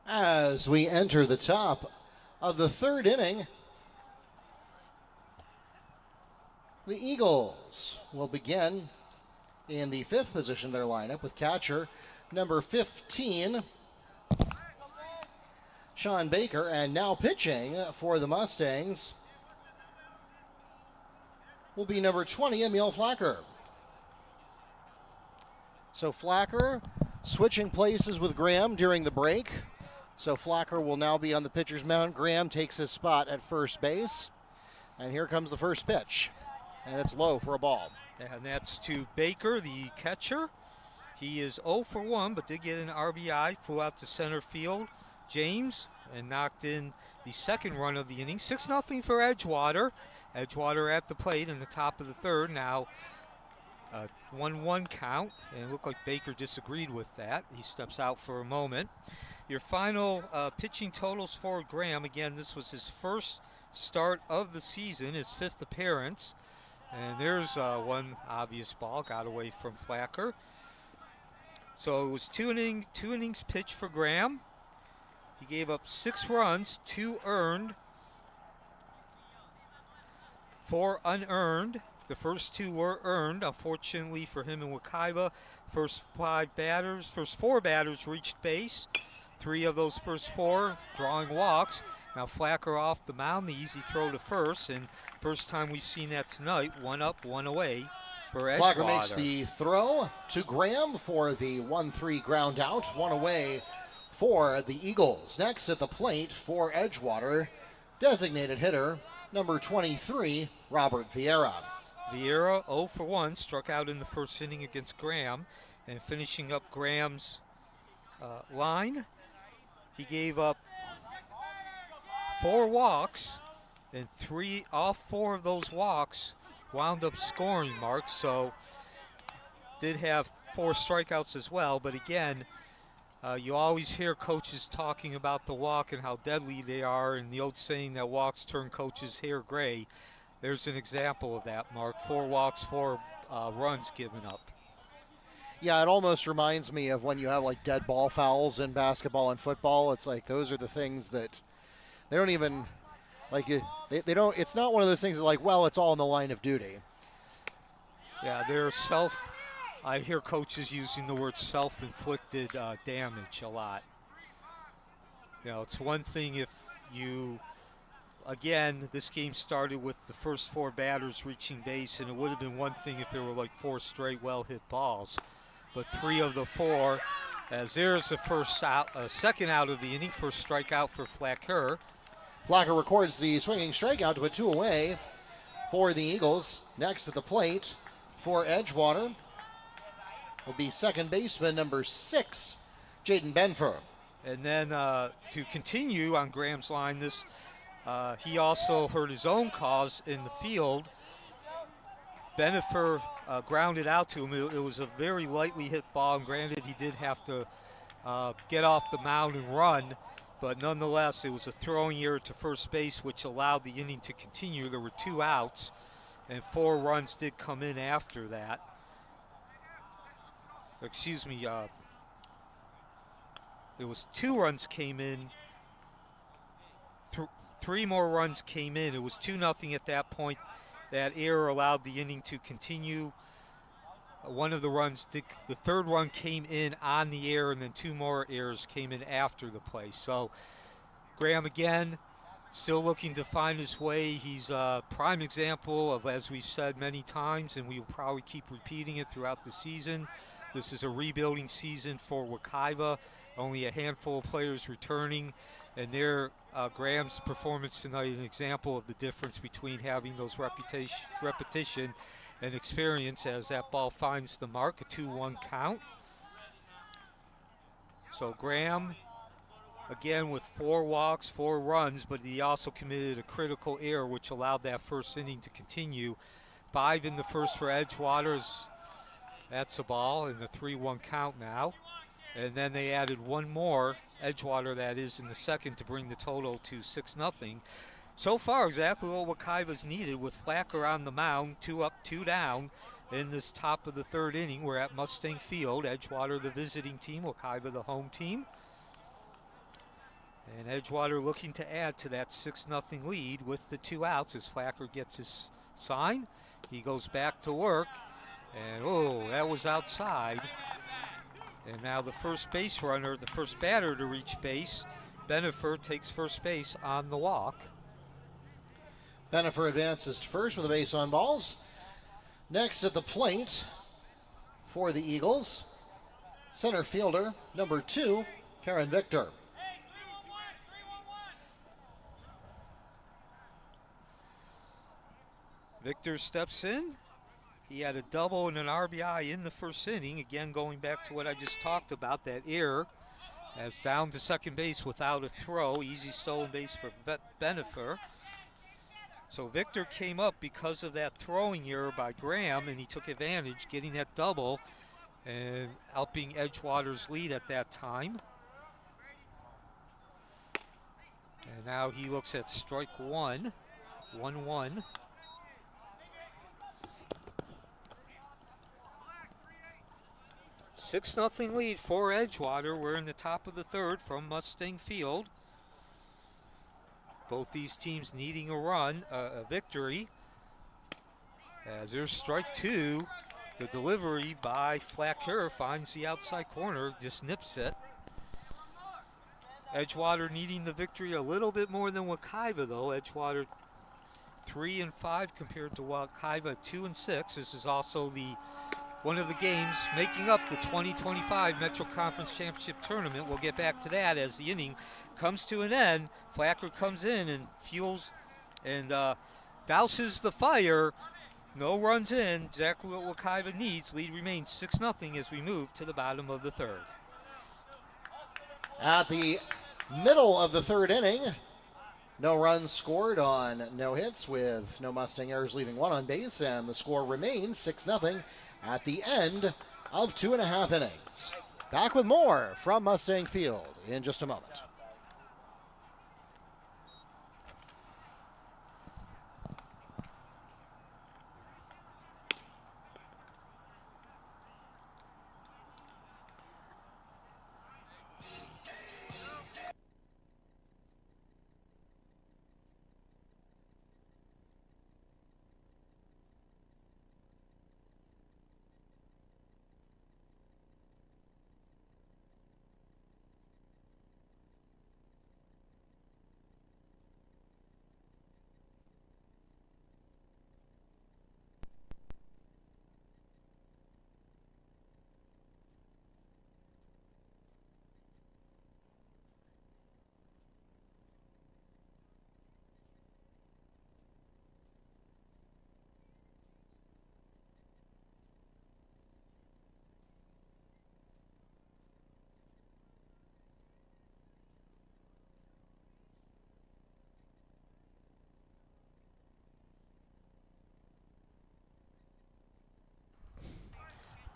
As we enter the top of the third inning, the Eagles will begin in the fifth position of their lineup with catcher number 15, Sean Baker, and now pitching for the Mustangs will be number 20, Emil Flacker. So Flacker switching places with Graham during the break. So Flacker will now be on the pitcher's mound. Graham takes his spot at first base. And here comes the first pitch. And it's low for a ball. And that's to Baker, the catcher. He is 0 for 1, but did get an RBI, flew out to center field. James, and knocked in the second run of the inning. 6-0 for Edgewater. Edgewater at the plate in the top of the third. Now 1-1 count, and it looked like Baker disagreed with that. He steps out for a moment. Your final pitching totals for Graham. Again, this was his first start of the season, his fifth appearance. And there's one obvious ball, got away from Flacker. So it was two innings pitched for Graham. He gave up 6 runs, 2 earned, 4 unearned. The first 2 were earned, unfortunately for him and Wekiva. First 4 batters reached base. 3 of those first 4 drawing walks. Now Flacker off the mound, the easy throw to first, and first time we've seen that tonight, 1 up, 1 away for Edgewater. Flacker makes the throw to Graham for the 1-3 ground out, 1 away for the Eagles. Next at the plate for Edgewater, designated hitter number 23, Robert Vieira. Vieira 0 for 1, struck out in the first inning against Graham, and finishing up Graham's line, he gave up 4 walks, and all 4 of those walks wound up scoring, Mark. So did have 4 strikeouts as well, but again, you always hear coaches talking about the walk and how deadly they are, and the old saying that walks turn coaches' hair gray. There's an example of that, Mark. 4 walks, 4 runs given up. Yeah, it almost reminds me of when you have like dead ball fouls in basketball and football. It's like those are the things that they don't even like. They don't. It's not one of those things that like, well, it's all in the line of duty. Yeah, they're I hear coaches using the word self-inflicted damage a lot. You know, it's one thing if you. Again, this game started with the first 4 batters reaching base, and it would have been one thing if there were like 4 straight well-hit balls. But 3 of the 4, as there's the second out of the inning, first strikeout for Flacker. Flacker records the swinging strikeout to put 2 away for the Eagles. Next at the plate for Edgewater will be second baseman number 6, Jaden Benfer. And then to continue on Graham's line, he also heard his own cause in the field. Benefer grounded out to him. It was a very lightly hit ball, and granted he did have to get off the mound and run, but nonetheless it was a throwing error to first base, which allowed the inning to continue. There were 2 outs, and 4 runs did come in after that. Excuse me, it was 2 runs came in. 3 more runs came in. It was 2-0 at that point. That error allowed the inning to continue. One of the the third run came in on the error, and then 2 more errors came in after the play. So Graham again, still looking to find his way. He's a prime example of, as we've said many times, and we will probably keep repeating it throughout the season. This is a rebuilding season for Wekiva. Only a handful of players returning. And Graham's performance tonight, an example of the difference between having those repetition and experience as that ball finds the mark, a 2-1 count. So Graham, again with 4 walks, 4 runs, but he also committed a critical error which allowed that first inning to continue. 5 in the first for Edgewater. That's a ball, and the 3-1 count now. And then they added 1 more, Edgewater that is, in the second to bring the total to 6-0. So far, exactly what Wekiva's needed with Flacker on the mound, 2 up, 2 down in this top of the third inning. We're at Mustang Field, Edgewater the visiting team, Wekiva the home team. And Edgewater looking to add to that 6-0 lead with the 2 outs as Flacker gets his sign. He goes back to work, and oh, that was outside. And now the first base runner, the first batter to reach base, Benefer takes first base on the walk. Benefer advances to first with a base on balls. Next at the plate for the Eagles, center fielder, number 2, Karen Victor. Victor steps in. He had a double and an RBI in the first inning. Again, going back to what I just talked about, that error, as down to second base without a throw. Easy stolen base for Benefer. So Victor came up because of that throwing error by Graham, and he took advantage, getting that double and helping Edgewater's lead at that time. And now he looks at strike 1, 1-1. Six 0 lead for Edgewater. We're in the top of the third from Mustang Field. Both these teams needing a victory. As there's strike 2, the delivery by Flacker finds the outside corner, just nips it. Edgewater needing the victory a little bit more than Wekiva though. Edgewater 3-5 compared to Wekiva 2-6. This is also one of the games making up the 2025 Metro Conference Championship Tournament. We'll get back to that as the inning comes to an end. Flacker comes in and fuels and douses the fire. No runs in. Exactly what Wekiva needs. Lead remains 6-0 as we move to the bottom of the third. At the middle of the third inning, no runs scored on no hits with no Mustang errors, leaving 1 on base, and the score remains 6-0 at the end of 2.5 innings. Back with more from Mustang Field in just a moment.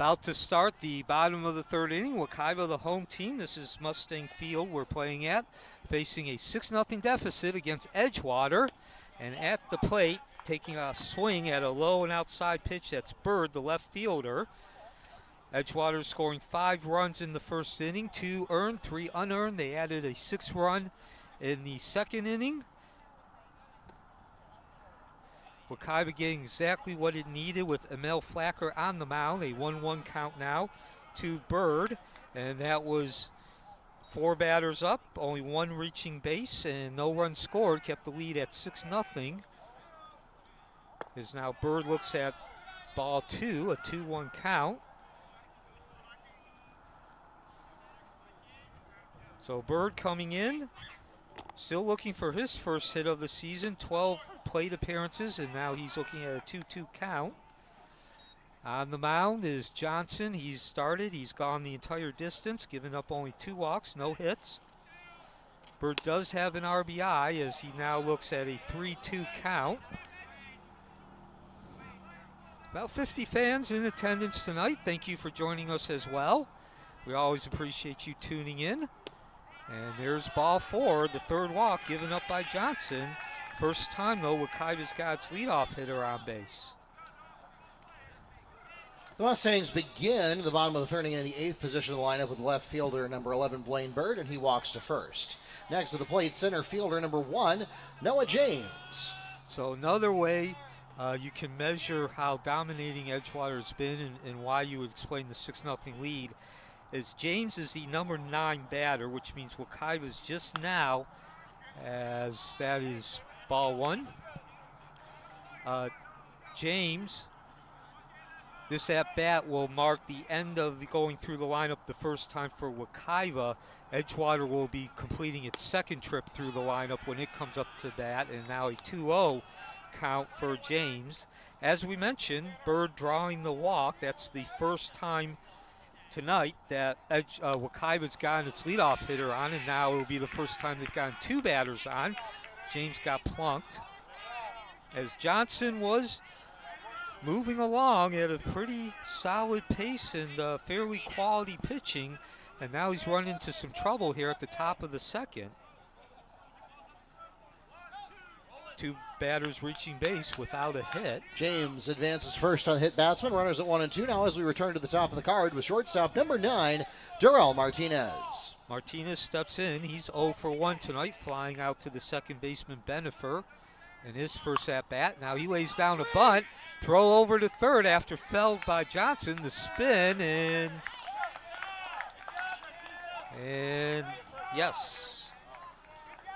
About to start the bottom of the third inning. Wekiva, the home team. This is Mustang Field we're playing at, facing a 6-0 deficit against Edgewater. And at the plate, taking a swing at a low and outside pitch, that's Bird, the left fielder. Edgewater scoring 5 runs in the first inning, 2 earned, 3 unearned. They added a 6th run in the second inning. Wekiva getting exactly what it needed with Emil Flacker on the mound. A 1-1 count now to Bird. And that was 4 batters up, only 1 reaching base, and no runs scored. Kept the lead at 6-0. As now Bird looks at ball 2, a 2-1 count. So Bird coming in, still looking for his first hit of the season, 12 plate appearances, and now he's looking at a 2-2 count. On the mound is Johnson. He's started. He's gone the entire distance, giving up only 2 walks, no hits. Bird does have an RBI as he now looks at a 3-2 count. About 50 fans in attendance tonight. Thank you for joining us as well. We always appreciate you tuning in. And there's ball 4, the third walk given up by Johnson. First time, though, Wekiva's got its leadoff hitter on base. The Mustangs begin the bottom of the third inning in the 8th position of the lineup with left fielder number 11, Blaine Bird, and he walks to first. Next to the plate, center fielder number 1, Noah James. So another way you can measure how dominating Edgewater has been and why you would explain the 6-0 lead is James is the number 9 batter, which means Wekiva is just now, as that is ball 1. James, this at-bat will mark the end of the going through the lineup the first time for Wekiva. Edgewater will be completing its second trip through the lineup when it comes up to bat, and now a 2-0 count for James. As we mentioned, Bird drawing the walk. That's the first time tonight that Wekiva's gotten its leadoff hitter on, and now it will be the first time they've gotten 2 batters on. James got plunked as Johnson was moving along at a pretty solid pace and fairly quality pitching, and now he's run into some trouble here at the top of the second. 2 batters reaching base without a hit. James advances first on the hit batsman. Runners at 1 and 2 now as we return to the top of the card with shortstop number 9, Durrell Martinez. Martinez steps in. He's 0 for 1 tonight, flying out to the second baseman Benefer in his first at-bat. Now he lays down a bunt. Throw over to third after felled by Johnson. The spin and yes,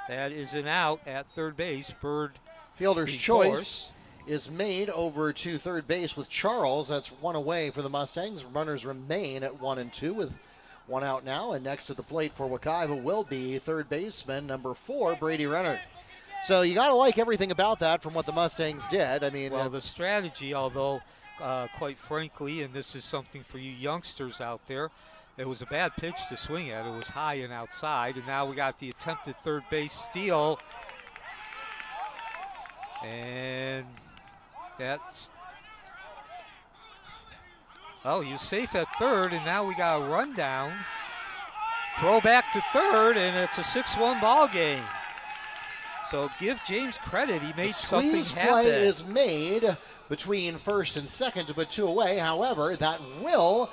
that is an out at third base. Bird Fielder's choice is made over to third base with Charles. That's 1 away for the Mustangs. Runners remain at 1 and 2 with 1 out now. And next to the plate for Wekiva will be third baseman number 4, Brady Renner. So you got to like everything about that from what the Mustangs did. I mean, well, the strategy, although quite frankly, and this is something for you youngsters out there, it was a bad pitch to swing at. It was high and outside, and now we got the attempted third base steal. And that's, oh, you're safe at third, and now we got a rundown. Throw back to third, and it's a 6-1 ball game. So give James credit. He made something happen. Squeeze play is made between first and second to put 2 away. However, that will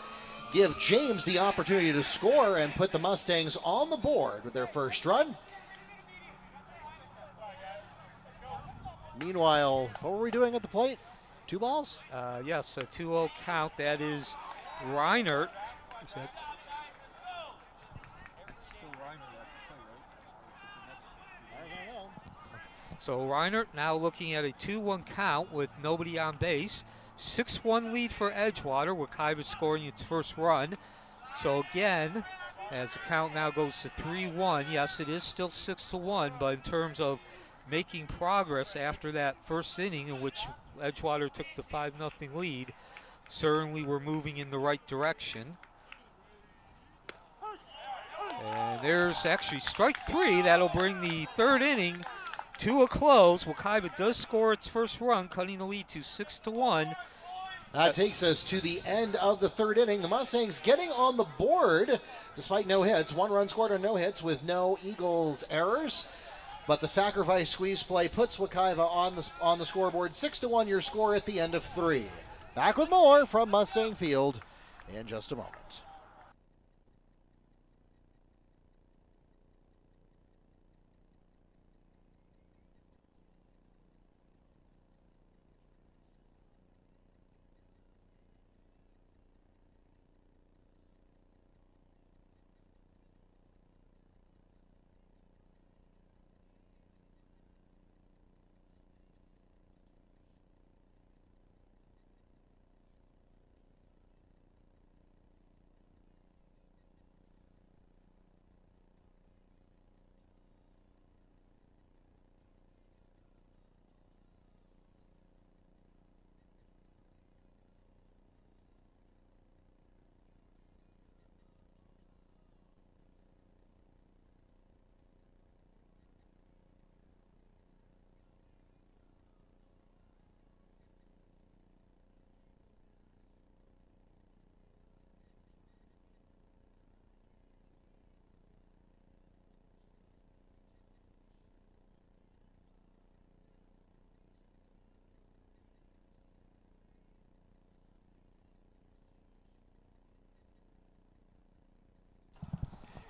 give James the opportunity to score and put the Mustangs on the board with their first run. Meanwhile, what were we doing at the plate? 2 balls? Yes, a 2-0 count. That is Reinert. Is that... It's still Reinert at the plate, right? I don't know. So Reinert now looking at a 2-1 count with nobody on base. 6-1 lead for Edgewater. Wekiva scoring its first run. So again, as the count now goes to 3-1, yes, it is still 6-1, but in terms of making progress after that first inning in which Edgewater took the 5-0 lead, certainly we're moving in the right direction. And there's actually strike 3. That'll bring the third inning to a close. Wekiva does score its first run, cutting the lead to 6-1. That takes us to the end of the third inning. The Mustangs getting on the board despite no hits. 1 run scored on no hits with no Eagles errors. But the sacrifice squeeze play puts Wekiva on the scoreboard. 6-1 your score at the end of 3. Back with more from Mustang Field in just a moment.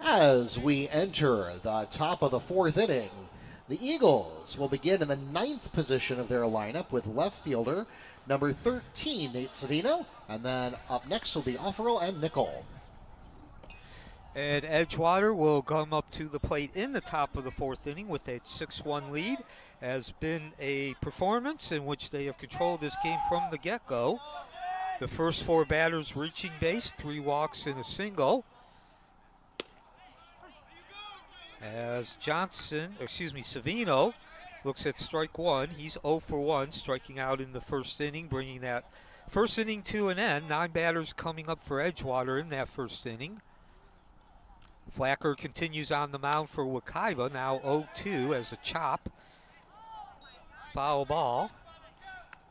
As we enter the top of the fourth inning, the Eagles will begin in the ninth position of their lineup with left fielder number 13, Nate Savino, and then up next will be Offerell and Nickel. And Edgewater will come up to the plate in the top of the fourth inning with a 6-1 lead. Has been a performance in which they have controlled this game from the get-go. The first 4 batters reaching base, 3 walks and a single. As Savino looks at strike 1. He's 0 for 1, striking out in the first inning, bringing that first inning to an end. 9 batters coming up for Edgewater in that first inning. Flacker continues on the mound for Wekiva, now 0-2 as a chop. Foul ball.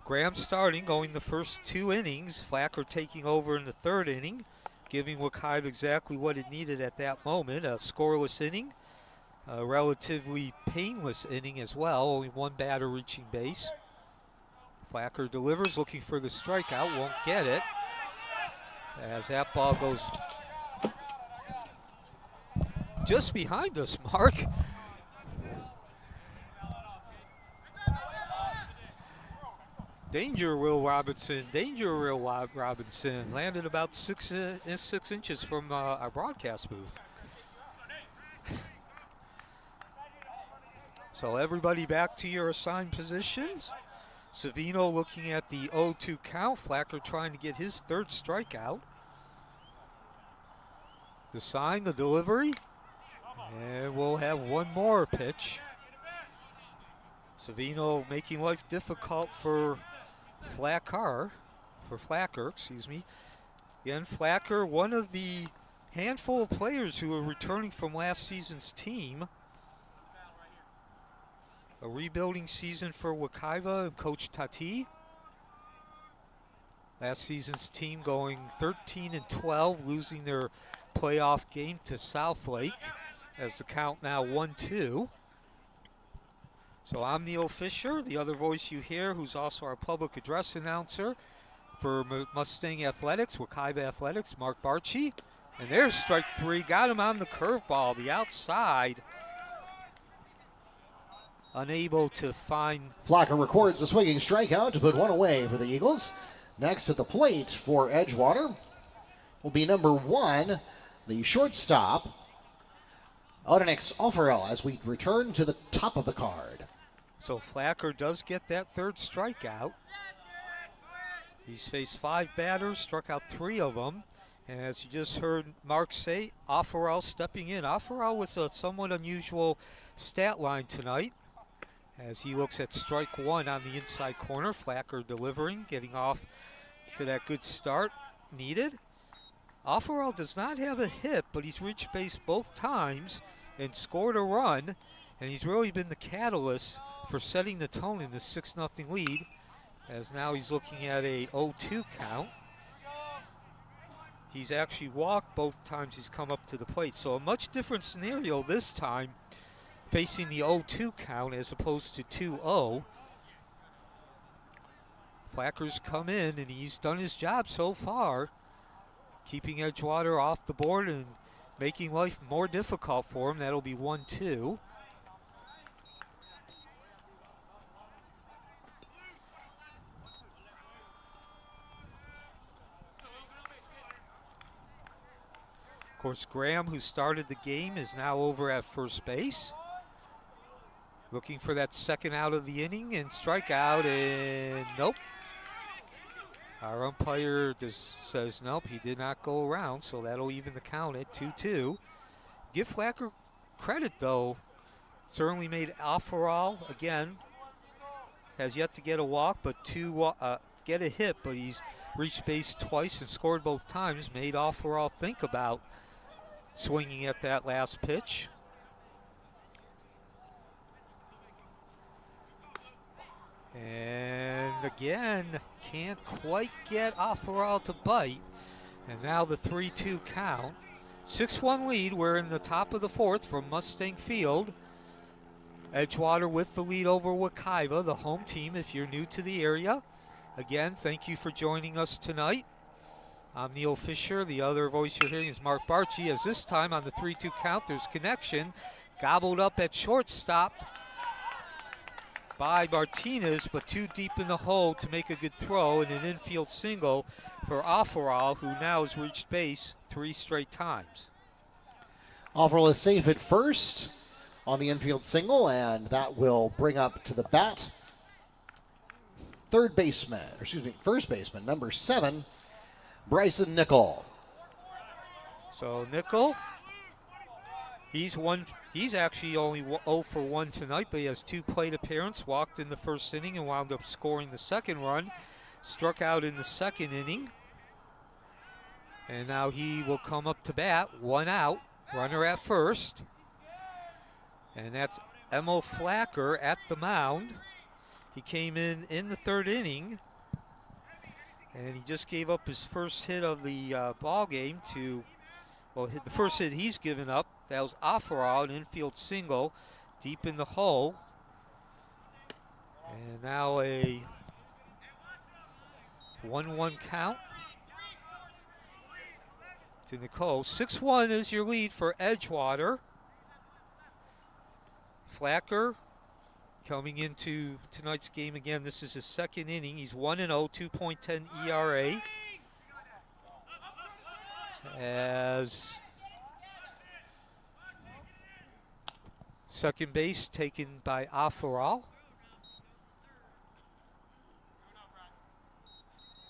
Graham starting, going the first 2 innings. Flacker taking over in the 3rd inning, giving Wekiva exactly what it needed at that moment. A scoreless inning, a relatively painless inning as well. Only 1 batter reaching base. Flacker delivers, looking for the strikeout, won't get it. As that ball goes just behind us, Mark. Danger, Will Robinson. Landed about 6 inches from our broadcast booth. So everybody back to your assigned positions. Savino looking at the 0-2 count. Flacker trying to get his 3rd strikeout. The sign, the delivery. And we'll have 1 more pitch. Savino making life difficult for Flacker. Again, Flacker, one of the handful of players who are returning from last season's team. A rebuilding season for Wekiva and Coach Tati. Last season's team going 13-12, losing their playoff game to Southlake, as the count now 1-2. So I'm Neil Fisher, the other voice you hear, who's also our public address announcer for Mustang Athletics, Wekiva Athletics, Mark Barchi. And there's strike 3, got him on the curveball, the outside. Unable to find. Flacker records a swinging strikeout to put 1 away for the Eagles. Next at the plate for Edgewater will be number 1, the shortstop, Odenix Offerell, as we return to the top of the card. So Flacker does get that 3rd strikeout. He's faced 5 batters, struck out 3 of them. And as you just heard Mark say, Offerell stepping in. Offerell with a somewhat unusual stat line tonight, as he looks at strike 1 on the inside corner. Flacker delivering, getting off to that good start needed. Offerell does not have a hit, but he's reached base both times and scored a run, and he's really been the catalyst for setting the tone in this 6-0 lead, as now he's looking at a 0-2 count. He's actually walked both times he's come up to the plate, so a much different scenario this time, facing the 0-2 count as opposed to 2-0. Flacker's come in, and he's done his job so far, keeping Edgewater off the board and making life more difficult for him. That'll be 1-2. Of course, Graham, who started the game, is now over at first base. Looking for that 2nd out of the inning and strikeout, and nope. Our umpire just says nope, he did not go around, so that'll even the count at 2-2. Give Flacker credit, though. Certainly made Offerell, again, has yet to get a walk, but get a hit, but he's reached base twice and scored both times. Made Offerell think about swinging at that last pitch. And again, can't quite get Offerell to bite. And now the 3-2 count. 6-1 lead. We're in the top of the 4th from Mustang Field. Edgewater with the lead over Wekiva, the home team if you're new to the area. Again, thank you for joining us tonight I'm Neil Fisher. The other voice you're hearing is Mark Barchi, as this time on the 3-2 count, there's connection. Gobbled up at shortstop by Martinez, but too deep in the hole to make a good throw, and an infield single for Offerall, who now has reached base 3 straight times. Offerall is safe at first on the infield single, and that will bring up to the bat first baseman, number 7, Bryson Nickel. So Nickel, he's actually only 0 for 1 tonight, but he has 2 plate appearances, walked in the first inning and wound up scoring the second run, struck out in the second inning. And now he will come up to bat, 1 out, runner at first. And that's Emil Flacker at the mound. He came in the 3rd inning, and he just gave up his first hit of the ball game to, well, the first hit he's given up. That was Offerall, an infield single, deep in the hole. And now a 1-1 count to Nicole. 6-1 is your lead for Edgewater. Flacker coming into tonight's game again. This is his 2nd inning. He's 1-0, 2.10 ERA. As second base taken by Offerall.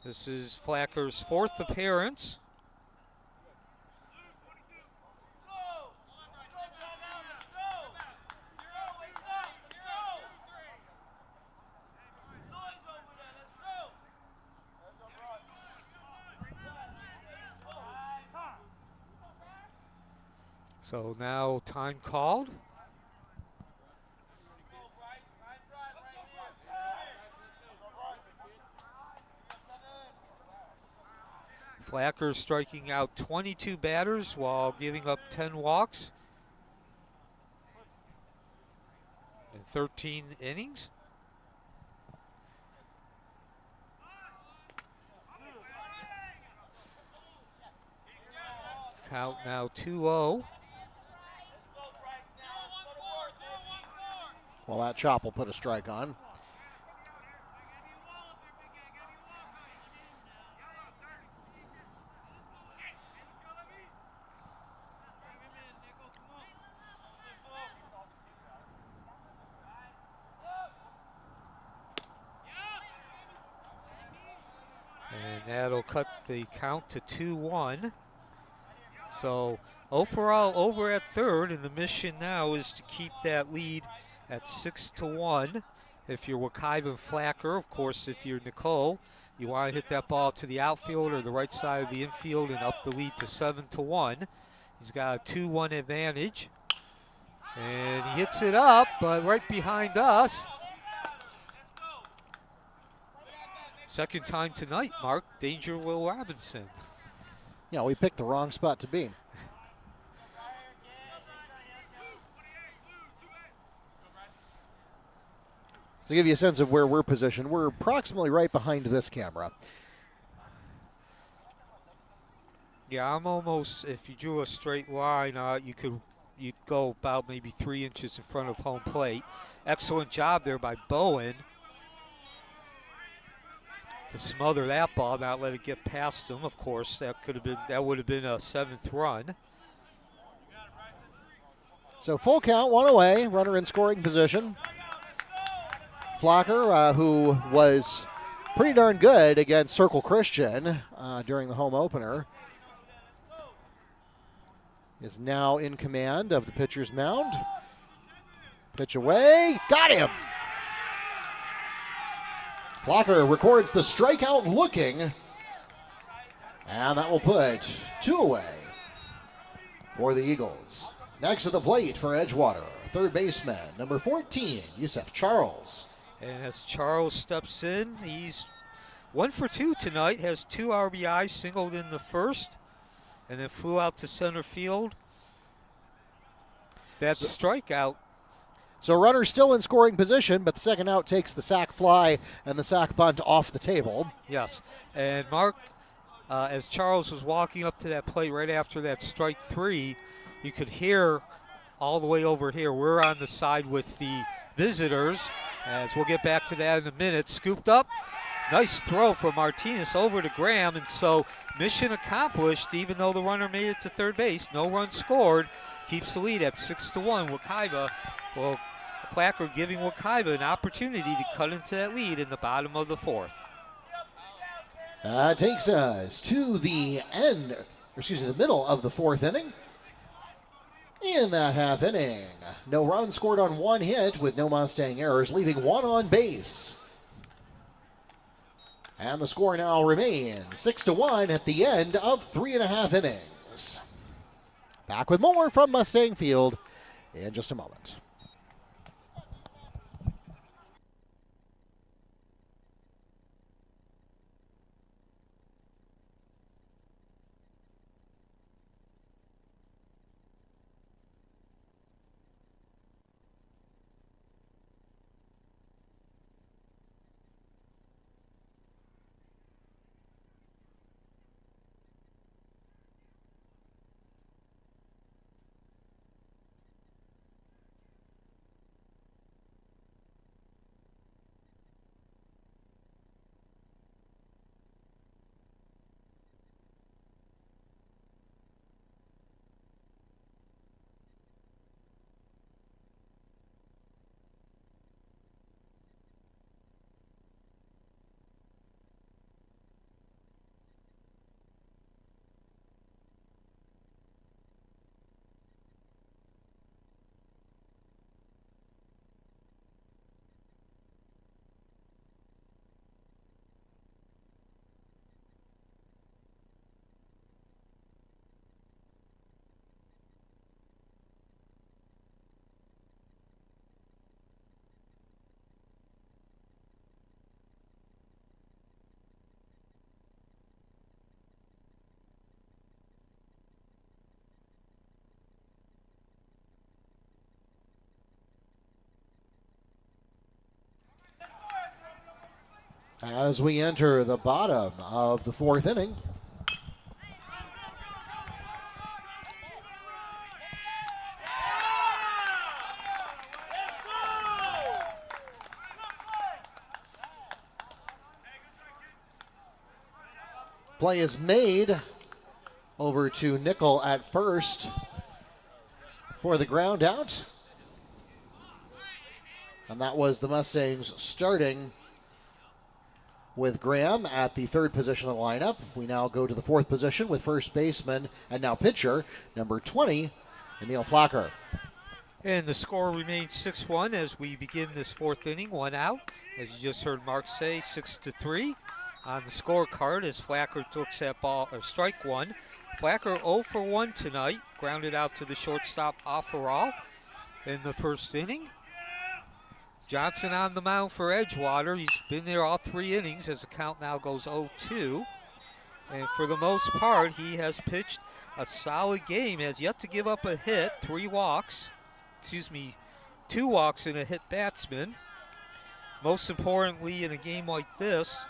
This is Flacker's 4th appearance. So now time called. Flacker striking out 22 batters while giving up 10 walks in 13 innings. Count now 2-0. Well, that chop will put a strike on. And that'll cut the count to 2-1. So overall over at 3rd, and the mission now is to keep that lead at 6-1. If you're Wekiva and Flacker, of course, if you're Nicole, you want to hit that ball to the outfield or the right side of the infield and up the lead to 7-1. He's got a 2-1 advantage. And he hits it up, but right behind us. Second time tonight, Mark, Danger Will Robinson. Yeah, we picked the wrong spot to be. To give you a sense of where we're positioned, we're approximately right behind this camera. Yeah, I'm almost, if you drew a straight line, you'd go about maybe 3 inches in front of home plate. Excellent job there by Bowen to smother that ball, not let it get past him. Of course, that would have been a 7th run. So full count, 1 away, runner in scoring position. Flacker, who was pretty darn good against Circle Christian during the home opener, is now in command of the pitcher's mound. Pitch away, got him! Flacker records the strikeout looking, and that will put 2 away for the Eagles. Next to the plate for Edgewater, 3rd baseman, number 14, Yusef Charles. And as Charles steps in, he's 1 for 2 tonight, has 2 RBIs, singled in the 1st, and then flew out to center field. That's a strikeout. So runner still in scoring position, but the second out takes the sac fly and the sac bunt off the table. Yes, and Mark, as Charles was walking up to that plate right after that strike 3, you could hear all the way over here. We're on the side with the visitors, as we'll get back to that in a minute. Scooped up. Nice throw from Martinez over to Graham, and so mission accomplished, even though the runner made it to third base. No run scored. Keeps the lead at 6-1. Wekiva, well, Flacker giving Wekiva an opportunity to cut into that lead in the bottom of the 4th. That takes us to the middle of the 4th inning. In that half inning, no runs scored on 1 hit with no Mustang errors, leaving 1 on base. And the score now remains 6-1 at the end of 3.5 innings. Back with more from Mustang Field in just a moment. As we enter the bottom of the 4th inning, play is made over to Nickel at first for the ground out. And that was the Mustangs starting with Graham at the 3rd position of the lineup. We now go to the 4th position with first baseman and now pitcher, number 20, Emil Flacker. And the score remains 6-1 as we begin this 4th inning, 1 out. As you just heard Mark say, 6-3 on the scorecard as Flacker looks at ball or strike 1. Flacker 0 for 1 tonight, grounded out to the shortstop Offerall in the 1st inning. Johnson on the mound for Edgewater. He's been there all 3 innings as the count now goes 0-2. And for the most part, he has pitched a solid game. Has yet to give up a hit, 2 walks and a hit batsman. Most importantly, in a game like this,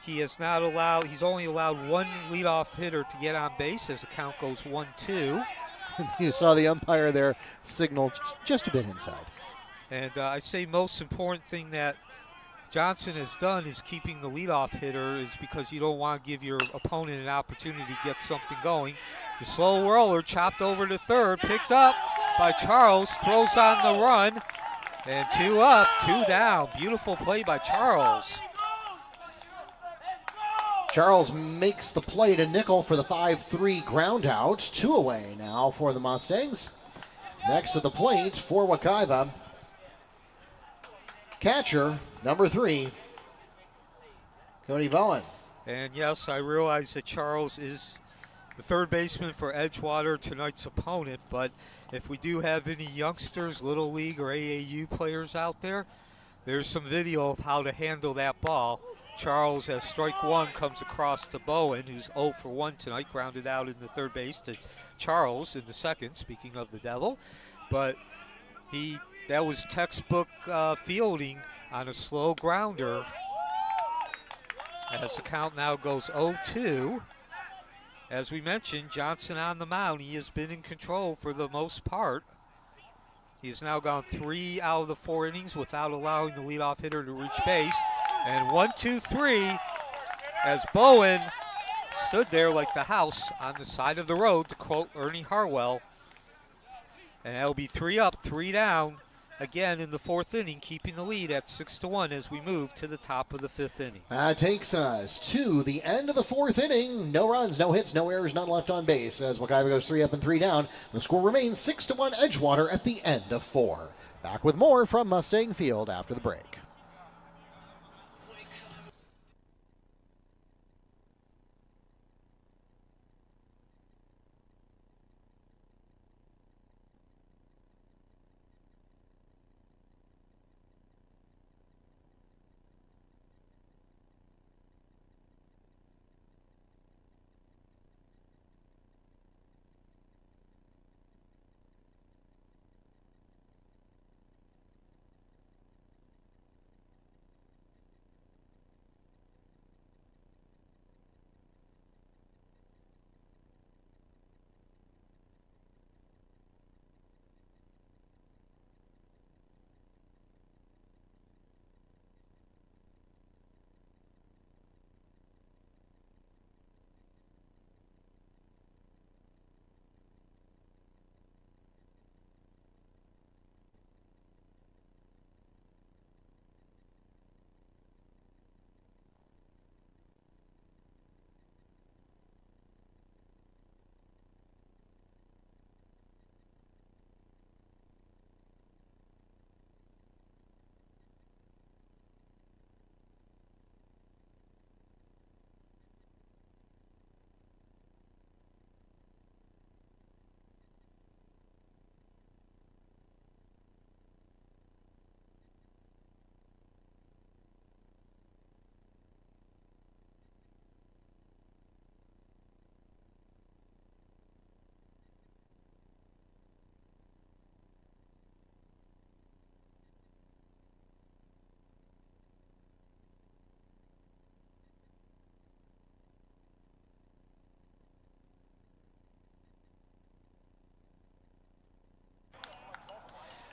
he's only allowed 1 leadoff hitter to get on base as the count goes 1-2. You saw the umpire there signal just a bit inside. And I'd say most important thing that Johnson has done is keeping the leadoff hitter, is because you don't want to give your opponent an opportunity to get something going. The slow roller chopped over to third, picked up by Charles, throws on the run, and 2 up, 2 down. Beautiful play by Charles. Charles makes the play to Nickel for the 5-3 ground out. 2 away now for the Mustangs. Next to the plate for Wekiva, catcher, number 3, Cody Bowen. And yes, I realize that Charles is the 3rd baseman for Edgewater, tonight's opponent, but if we do have any youngsters, Little League or AAU players out there, there's some video of how to handle that ball. Charles, as strike 1, comes across to Bowen, who's 0 for 1 tonight, grounded out in the 3rd base to Charles in the 2nd, speaking of the Devil. But that was textbook fielding on a slow grounder as the count now goes 0-2. As we mentioned, Johnson on the mound. He has been in control for the most part. He has now gone 3 out of the 4 innings without allowing the leadoff hitter to reach base. And 1, 2, 3, as Bowen stood there like the house on the side of the road, to quote Ernie Harwell. And that'll be 3 up, 3 down. Again in the 4th inning, keeping the lead at 6-1 as we move to the top of the 5th inning. That takes us to the end of the 4th inning. No runs, no hits, no errors, none left on base. As Wekiva goes 3 up and 3 down, the score remains 6-1 Edgewater at the end of 4. Back with more from Mustang Field after the break.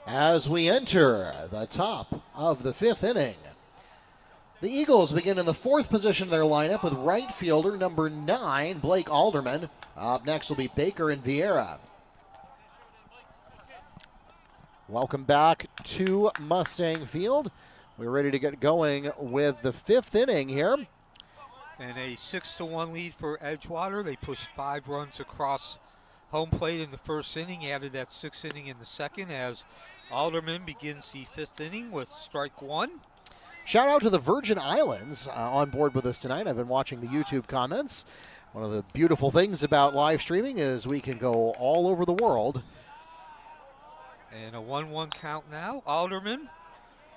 As we enter the top of the 5th inning, the Eagles begin in the 4th position of their lineup with right fielder number 9, Blake Alderman. Up next will be Baker and Vieira. Welcome back to Mustang Field. We're ready to get going with the 5th inning here. And a 6-1 lead for Edgewater. They pushed 5 runs across home plate in the 1st inning, added that 6th inning in the 2nd as Alderman begins the 5th inning with strike 1. Shout out to the Virgin Islands on board with us tonight. I've been watching the YouTube comments. One of the beautiful things about live streaming is we can go all over the world. And a 1-1 count now. Alderman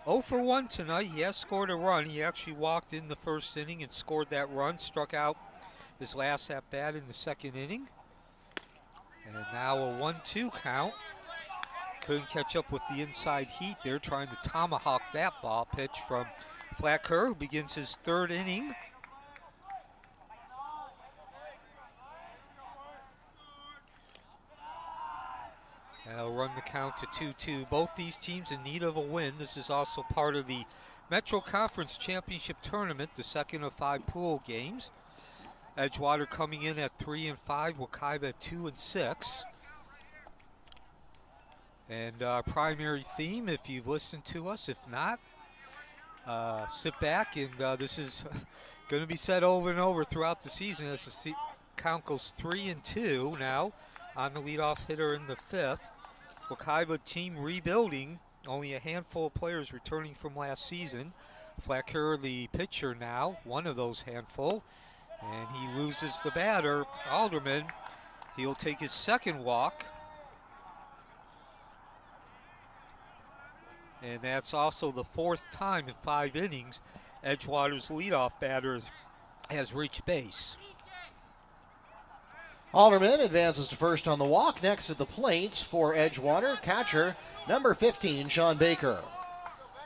0 for 1 tonight. He has scored a run. He actually walked in the 1st inning and scored that run, struck out his last at bat in the 2nd inning. And now a 1-2 count. Couldn't catch up with the inside heat there, trying to tomahawk that ball pitch from Flacker, who begins his 3rd inning. They'll run the count to 2-2. Both these teams in need of a win. This is also part of the Metro Conference Championship Tournament, the 2nd of 5 pool games. Edgewater coming in at 3-5, Wekiva at 2-6. And our primary theme, if you've listened to us, if not, sit back, and this is going to be said over and over throughout the season as the count goes 3-2 now on the leadoff hitter in the 5th. Wekiva team rebuilding, only a handful of players returning from last season. Flacker, the pitcher now, one of those handful, and he loses the batter, Alderman. He'll take his 2nd walk. And that's also the 4th time in 5 innings Edgewater's leadoff batter has reached base. Alderman advances to first on the walk. Next at the plate for Edgewater, catcher number 15, Sean Baker.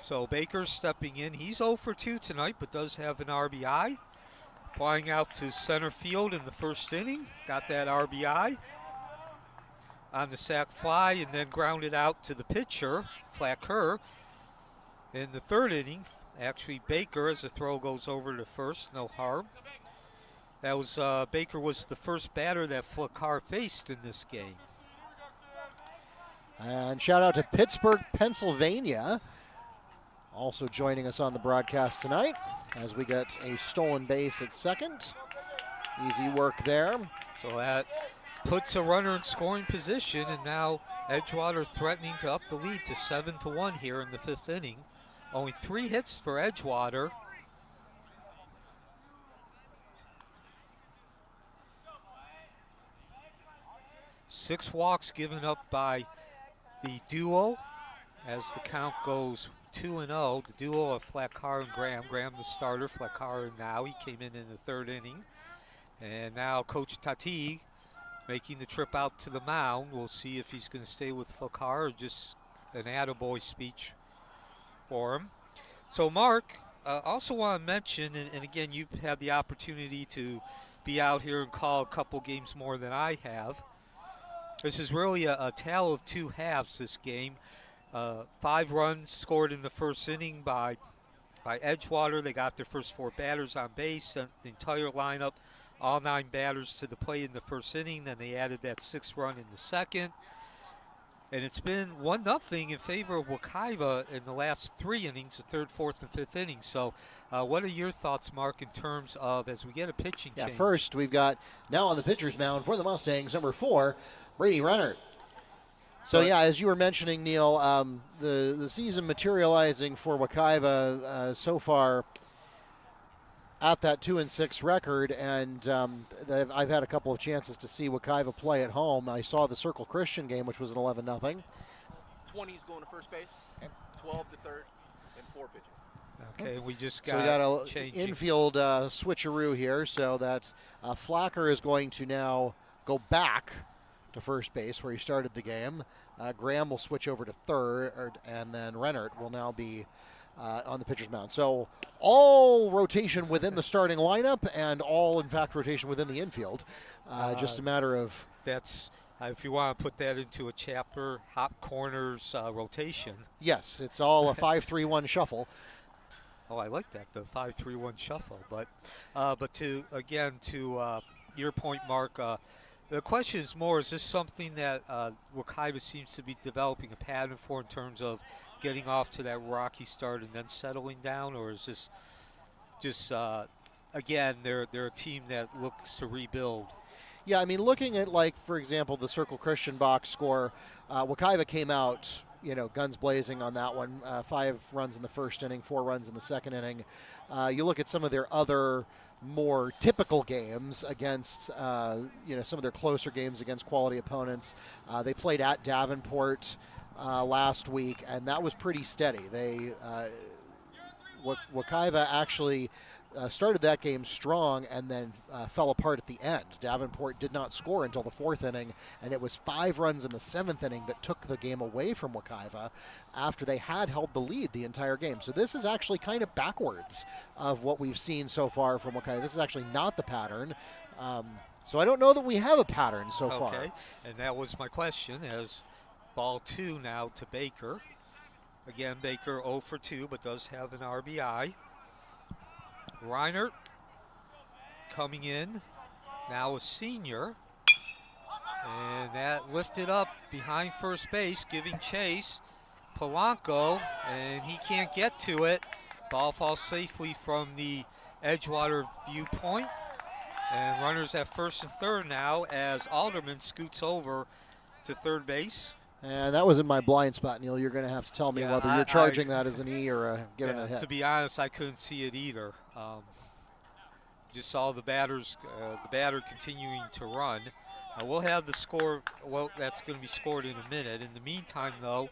So Baker's stepping in. He's 0 for 2 tonight, but does have an RBI. flying out to center field in the first inning. Got that RBI on the sac fly and then grounded out to the pitcher, Flacker, in the third inning. Actually, Baker, as the throw goes over to first, no harm. That was Baker was the first batter that Flacker faced in this game. And shout out to Pittsburgh, Pennsylvania, also joining us on the broadcast tonight as we get a stolen base at second. Easy work there. So that puts a runner in scoring position, and now Edgewater threatening to up the lead to 7-1 here in the fifth inning. Only 3 hits for Edgewater. Six walks given up by the duo as the count goes 2-0. The duo of Flacker and Graham. Graham the starter, Flacker now. He came in the third inning. And now Coach Tati making the trip out to the mound. We'll see if he's going to stay with Flacker or just an attaboy speech for him. So Mark, also want to mention, and again, you've had the opportunity to be out here and call a couple games more than I have. This is really a tale of two halves, this game. 5 runs scored in the first inning by Edgewater. They got their first 4 batters on base, sent the entire lineup, all 9 batters to the plate in the first inning. Then they added that 6th run in the second. And it's been 1-0 in favor of Wekiva in the last 3 innings, the 3rd, 4th, and 5th inning. So what are your thoughts, Mark, in terms of as we get a pitching change? First we've got now on the pitcher's mound for the Mustangs, number 4, Brady Renner. So, as you were mentioning, Neil, the season materializing for Wekiva so far at that 2-6 record, and I've had a couple of chances to see Wekiva play at home. I saw the Circle Christian game, which was an 11-0. 20's going to first base, 12 to third, and 4 pitching. Okay, we just got, so we got an infield switcheroo here, so that Flacker is going to now go back to first base where he started the game. Graham will switch over to third, and then Rennert will now be on the pitcher's mound. So all rotation within the starting lineup and all, in fact, rotation within the infield. Just a matter of... That's, if you want to put that into a chapter, hot corners rotation. Yes, it's all a 5-3-1 shuffle. Oh, I like that, the 5-3-1 shuffle. But to your point, Mark, the question is more, is this something that Wekiva seems to be developing a pattern for in terms of getting off to that rocky start and then settling down, or is this just, again, they're a team that looks to rebuild? Yeah, I mean, looking at, like, for example, the Circle Christian box score, Wekiva came out, guns blazing on that one. 5 runs in the first inning, 4 runs in the second inning. You look at some of their other more typical games against, some of their closer games against quality opponents. They played at Davenport last week, and that was pretty steady. Wekiva actually started that game strong and then fell apart at the end. Davenport did not score until the 4th inning, and it was 5 runs in the 7th inning that took the game away from Wekiva after they had held the lead the entire game. So this is actually kind of backwards of what we've seen so far from Wekiva. This is actually not the pattern. So I don't know that we have a pattern so far. Okay, and that was my question, as ball 2 now to Baker. Again, Baker 0 for 2, but does have an RBI. Reinert coming in, now a senior, and that lifted up behind first base, giving chase. Polanco, and he can't get to it. Ball falls safely from the Edgewater viewpoint, and runners at first and third now as Alderman scoots over to third base. And that was in my blind spot, Neil. You're going to have to tell me whether you're charging that as an E or giving it a hit. To be honest, I couldn't see it either. Just saw the batter continuing to run. We'll have the score. Well, that's going to be scored in a minute. In the meantime, though,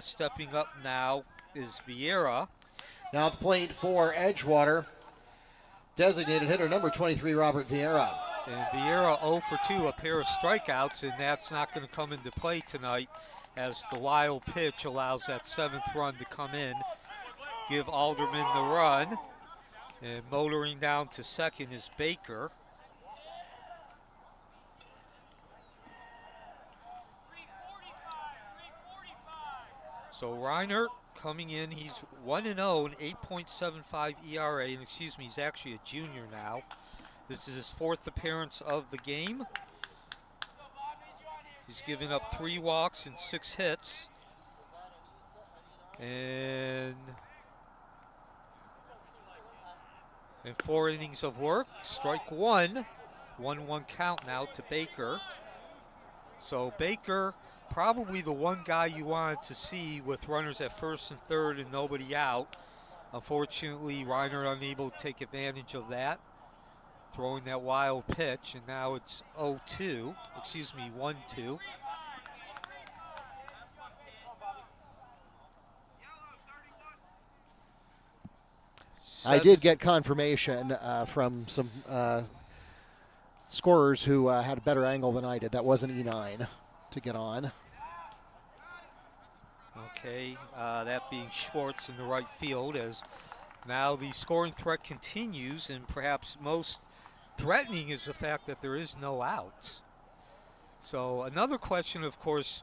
stepping up now is Vieira. Now at the plate for Edgewater, designated hitter number 23, Robert Vieira. And Vieira 0 for 2, a pair of strikeouts, and that's not going to come into play tonight as the wild pitch allows that 7th run to come in, give Alderman the run. And motoring down to second is Baker. So Reiner coming in, he's 1-0 and 8.75 ERA, and excuse me, he's actually a junior now. This is his 4th appearance of the game. He's given up 3 walks and 6 hits. And 4 innings of work. Strike 1. 1-1 count now to Baker. So Baker, probably the one guy you wanted to see with runners at first and third and nobody out. Unfortunately, Reiner unable to take advantage of that, throwing that wild pitch, and now it's 1-2. I did get confirmation from some scorers who had a better angle than I did. That wasn't E9 to get on. Okay, that being Schwartz in the right field, as now the scoring threat continues, and perhaps most threatening is the fact that there is no outs. So another question, of course,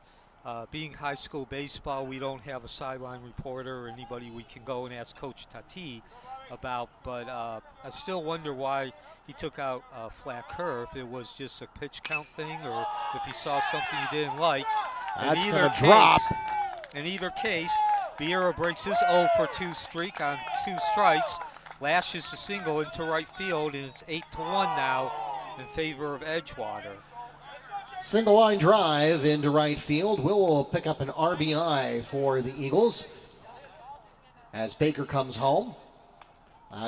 being high school baseball, we don't have a sideline reporter or anybody we can go and ask Coach Tati about, but I still wonder why he took out Flacker, if it was just a pitch count thing or if he saw something he didn't like. That's going to drop. In either case, Vieira breaks his 0 for 2 streak on 2 strikes, lashes the single into right field, and it's 8-1 now in favor of Edgewater. Single line drive into right field will pick up an RBI for the Eagles as Baker comes home.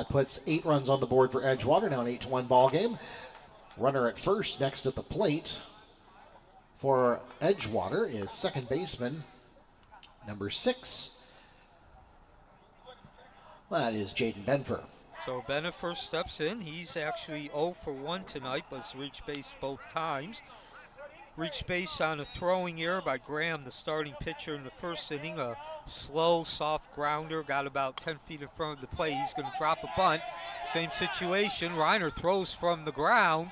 Puts 8 runs on the board for Edgewater, now an 8-1 ball game. Runner at first, next at the plate for Edgewater is second baseman number 6. That is Jaden Benfer. So Benfer steps in. He's actually 0 for 1 tonight, but has reached base both times. Reached base on a throwing error by Graham, the starting pitcher in the first inning. A slow, soft grounder, got about 10 feet in front of the plate. He's going to drop a bunt. Same situation. Reiner throws from the ground,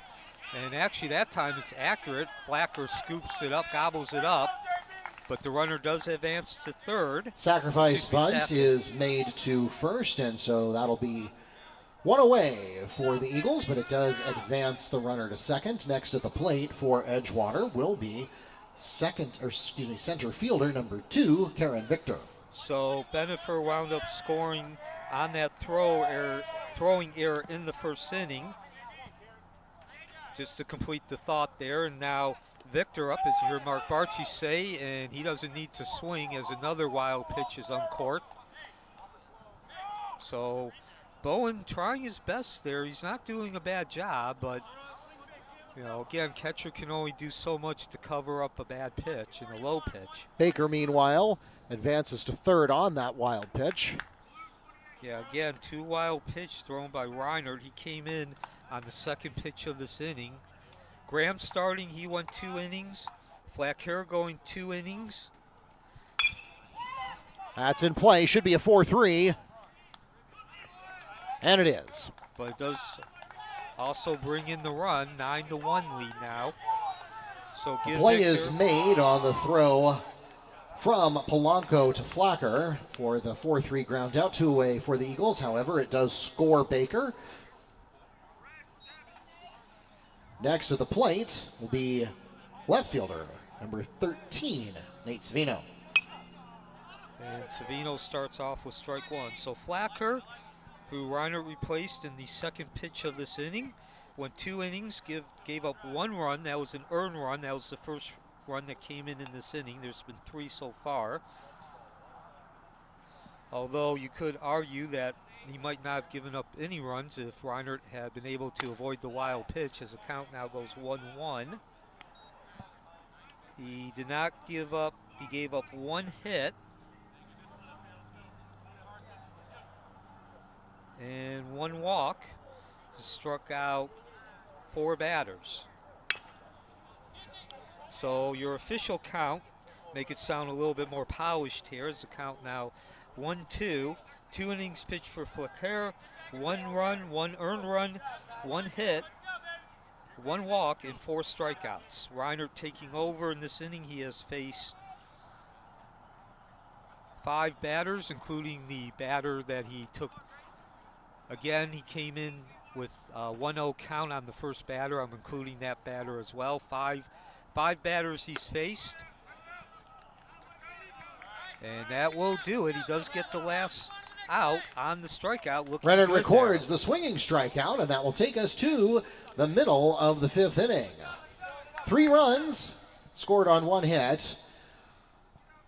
and actually that time it's accurate. Flacker scoops it up, gobbles it up, but the runner does advance to third. Sacrifice bunt is made to first, and so that'll be 1 away for the Eagles, but it does advance the runner to second. Next at the plate for Edgewater will be center fielder number 2, Karen Victor. So Bennifer wound up scoring on that throwing error in the first inning. Just to complete the thought there, and now Victor up, as you heard Mark Barchi say, and he doesn't need to swing as another wild pitch is uncorked. So Bowen trying his best there. He's not doing a bad job, but again, catcher can only do so much to cover up a bad pitch and a low pitch. Baker, meanwhile, advances to third on that wild pitch. Yeah, again, 2 wild pitch thrown by Reiner. He came in on the second pitch of this inning. Graham starting, he went 2 innings. Flacker going 2 innings. That's in play, should be a 4-3. And it is. But it does also bring in the run, 9-1 lead now. So the play is made on the throw from Polanco to Flacker for the 4-3 ground out, 2 away for the Eagles. However, it does score Baker. Next at the plate will be left fielder number 13, Nate Savino. And Savino starts off with strike 1. So Flacker, who Reiner replaced in the second pitch of this inning, went 2 innings, gave up 1 run. That was an earned run. That was the first run that came in this inning. There's been 3 so far. Although you could argue that he might not have given up any runs if Reiner had been able to avoid the wild pitch, as the count now goes 1-1. He did not give up. He gave up 1 hit and 1 walk. He struck out 4 batters. So your official count, make it sound a little bit more polished here, as the count now 1-2 2 innings pitched for Flair, 1 run, 1 earned run, 1 hit, 1 walk, and 4 strikeouts. Reinert taking over in this inning. He has faced 5 batters, including the batter that he took. Again, he came in with a 1-0 count on the first batter. I'm including that batter as well. Five batters he's faced. And that will do it. He does get the last out on the strikeout. Rennan records the swinging strikeout, and that will take us to the middle of the 5th inning. 3 runs scored on 1 hit,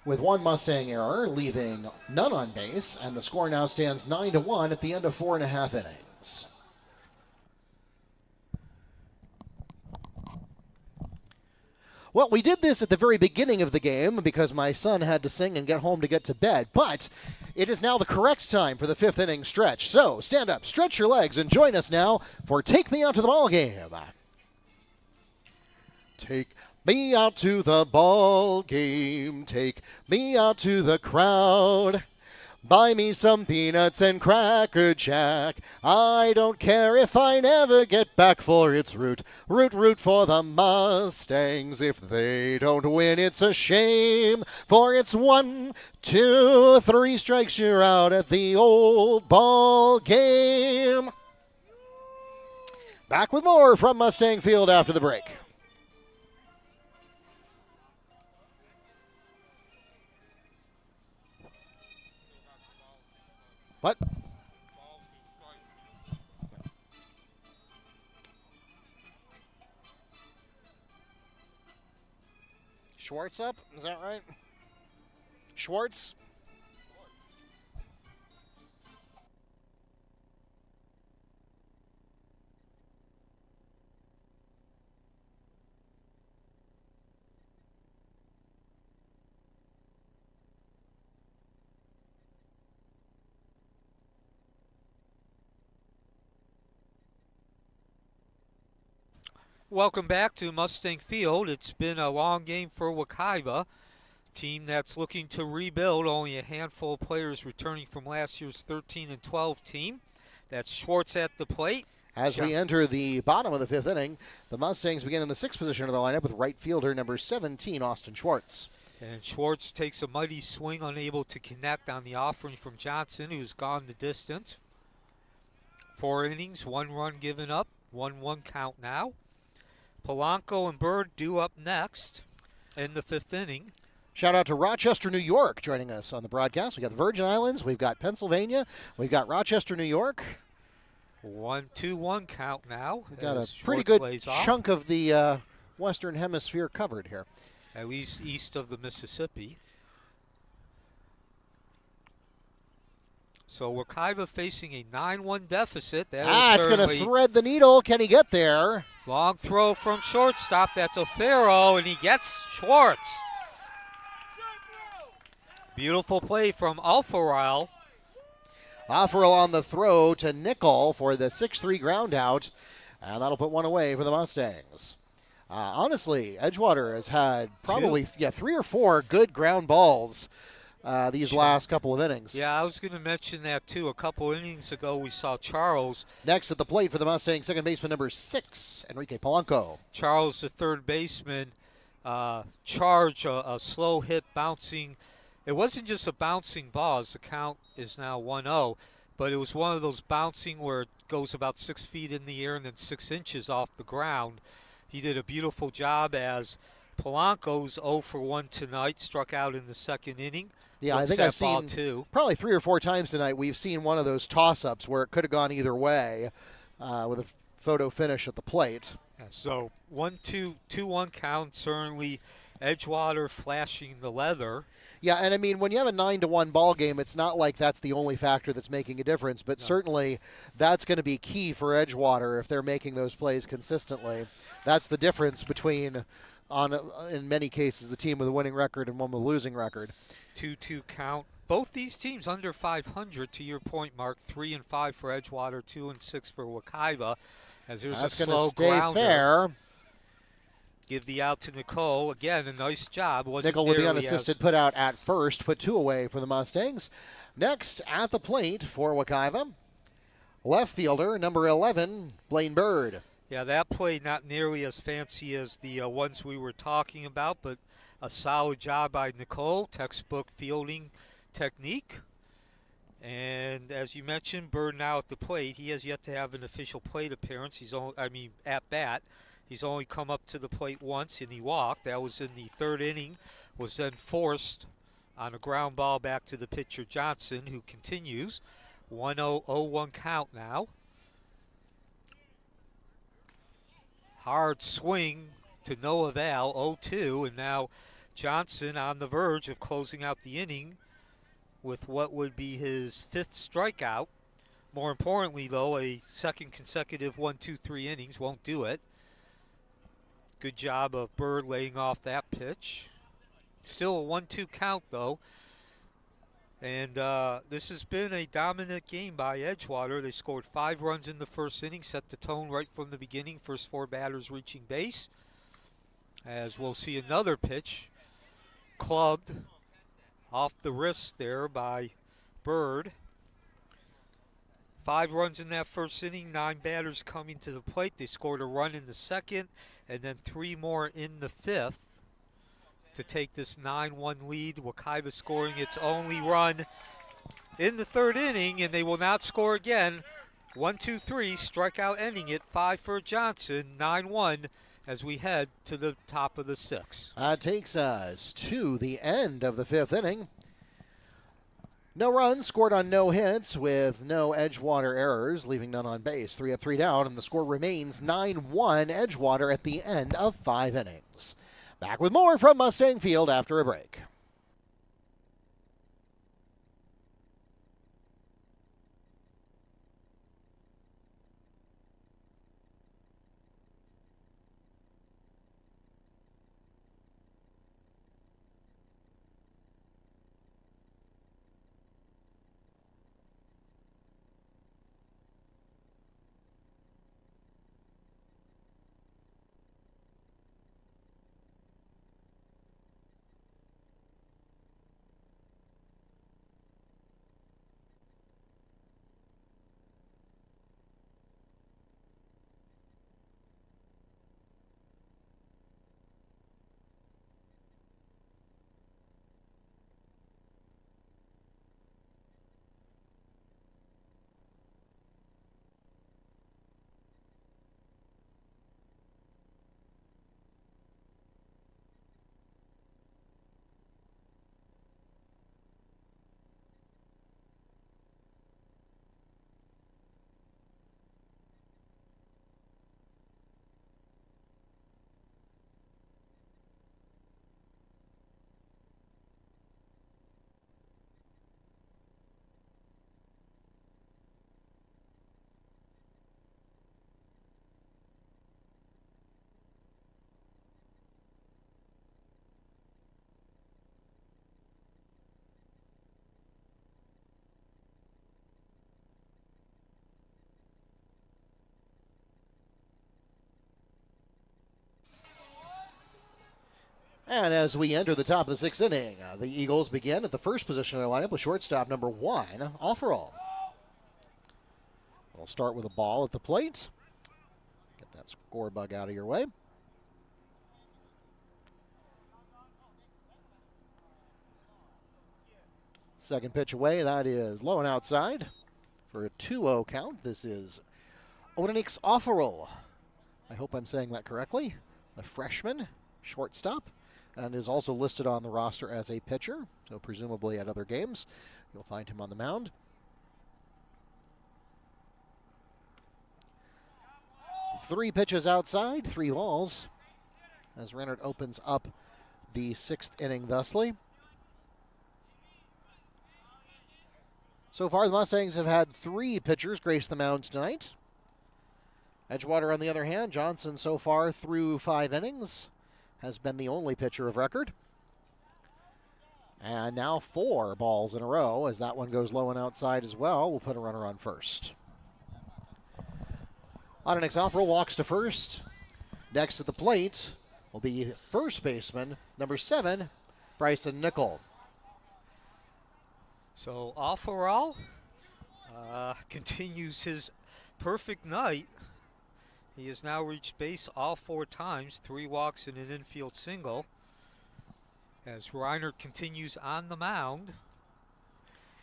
with 1 Mustang error, leaving none on base, and the score now stands 9-1 at the end of 4.5 innings. Well, we did this at the very beginning of the game because my son had to sing and get home to get to bed, but it is now the correct time for the 5th inning stretch. So stand up, stretch your legs, and join us now for Take Me Out to the Ball Game. Take me out to the ball game, take me out to the crowd. Buy me some peanuts and Cracker Jack. I don't care if I never get back, for it's root for the Mustangs. If they don't win, it's a shame, for it's 1, 2, 3 strikes, you're out at the old ball game. Back with more from Mustang Field after the break. What? Schwartz up? Is that right? Schwartz? Welcome back to Mustang Field. It's been a long game for Wekiva, team that's looking to rebuild. Only a handful of players returning from last year's 13-12 team. That's Schwartz at the plate. As we enter the bottom of the 5th inning, the Mustangs begin in the 6th position of the lineup with right fielder number 17, Austin Schwartz. And Schwartz takes a mighty swing, unable to connect on the offering from Johnson, who's gone the distance. 4 innings, 1 run given up, 1-1 count now. Polanco and Bird due up next in the 5th inning. Shout out to Rochester, New York, joining us on the broadcast. We got the Virgin Islands, we've got Pennsylvania, we've got Rochester, New York. 1-2-1 count now. We've got a pretty good chunk of the Western Hemisphere covered here. At least east of the Mississippi. So Wekiva facing a 9-1 deficit. It's going to thread the needle. Can he get there? Long throw from shortstop. That's O'Farrell, and he gets Schwartz. Beautiful play from Alfarel. Alfarel on the throw to Nickel for the 6-3 ground out, and that'll put 1 away for the Mustangs. Honestly, Edgewater has had probably 3 or 4 good ground balls these last couple of innings. Yeah, I was going to mention that too. A couple innings ago, we saw Charles. Next at the plate for the Mustangs, second baseman number 6, Enrique Polanco. Charles, the third baseman, charge a slow hit bouncing. It wasn't just a bouncing ball, as the count is now 1-0, but it was one of those bouncing where it goes about 6 feet in the air and then 6 inches off the ground. He did a beautiful job, as Polanco's 0 for 1 tonight, struck out in the 2nd inning. Yeah, I think I've seen probably 3 or 4 times tonight we've seen one of those toss-ups where it could have gone either way with a photo finish at the plate. Yeah, so 1-2-1 count, certainly Edgewater flashing the leather. Yeah, and I mean, when you have a 9-1 ball game, it's not like that's the only factor that's making a difference, but certainly that's going to be key for Edgewater if they're making those plays consistently. That's the difference between, in many cases, the team with a winning record and one with a losing record. 2-2 count. Both these teams under 500, to your point, Mark. 3-5 for Edgewater, 2-6 for Wekiva. As there's that's a slow stay grounder. Fair. Give the out to Nicole. Again, a nice job. Nicole with the unassisted put out at first, put 2 away for the Mustangs. Next at the plate for Wekiva, left fielder number 11, Blaine Bird. Yeah, that play not nearly as fancy as the ones we were talking about, but a solid job by Nicole, textbook fielding technique. And as you mentioned, Bird now at the plate. He has yet to have an official plate appearance. At bat. He's only come up to the plate once, and he walked. That was in the third inning, was then forced on a ground ball back to the pitcher Johnson, who continues. 1-0-0-1 count now. Hard swing to no avail, 0-2, and now Johnson on the verge of closing out the inning with what would be his 5th strikeout. More importantly, though, a second consecutive 1-2-3 innings won't do it. Good job of Bird laying off that pitch. Still a 1-2 count, though. And this has been a dominant game by Edgewater. They scored 5 runs in the first inning, set the tone right from the beginning. First 4 batters reaching base. As we'll see another pitch clubbed off the wrist there by Bird. 5 runs in that first inning, 9 batters coming to the plate. They scored a run in the second, and then 3 more in the 5th to take this 9-1 lead. Wekiva scoring its only run in the third inning, and they will not score again. 1-2-3, strikeout ending it. 5 for Johnson, 9-1 as we head to the top of the 6th. That takes us to the end of the 5th inning. No runs scored on no hits with no Edgewater errors, leaving none on base. 3 up, 3 down, and the score remains 9-1 Edgewater at the end of 5 innings. Back with more from Mustang Field after a break. And as we enter the top of the 6th inning, the Eagles begin at the first position of their lineup with shortstop number 1, Offerall. We'll start with a ball at the plate. Get that score bug out of your way. Second pitch away, that is low and outside for a 2-0 count. This is Odenix Offerall. I hope I'm saying that correctly. A freshman shortstop, and is also listed on the roster as a pitcher, so presumably at other games you'll find him on the mound. Three pitches outside, 3 balls, as Rennert opens up the 6th inning thusly. So far, the Mustangs have had 3 pitchers grace the mound tonight. Edgewater, on the other hand, Johnson so far through 5 innings has been the only pitcher of record. And now 4 balls in a row as that one goes low and outside as well. We'll put a runner on first. Odenix Offerall walks to first. Next at the plate will be first baseman number 7, Bryson Nickel. So Alfaral continues his perfect night. He has now reached base all 4 times, 3 walks and an infield single. As Reinert continues on the mound,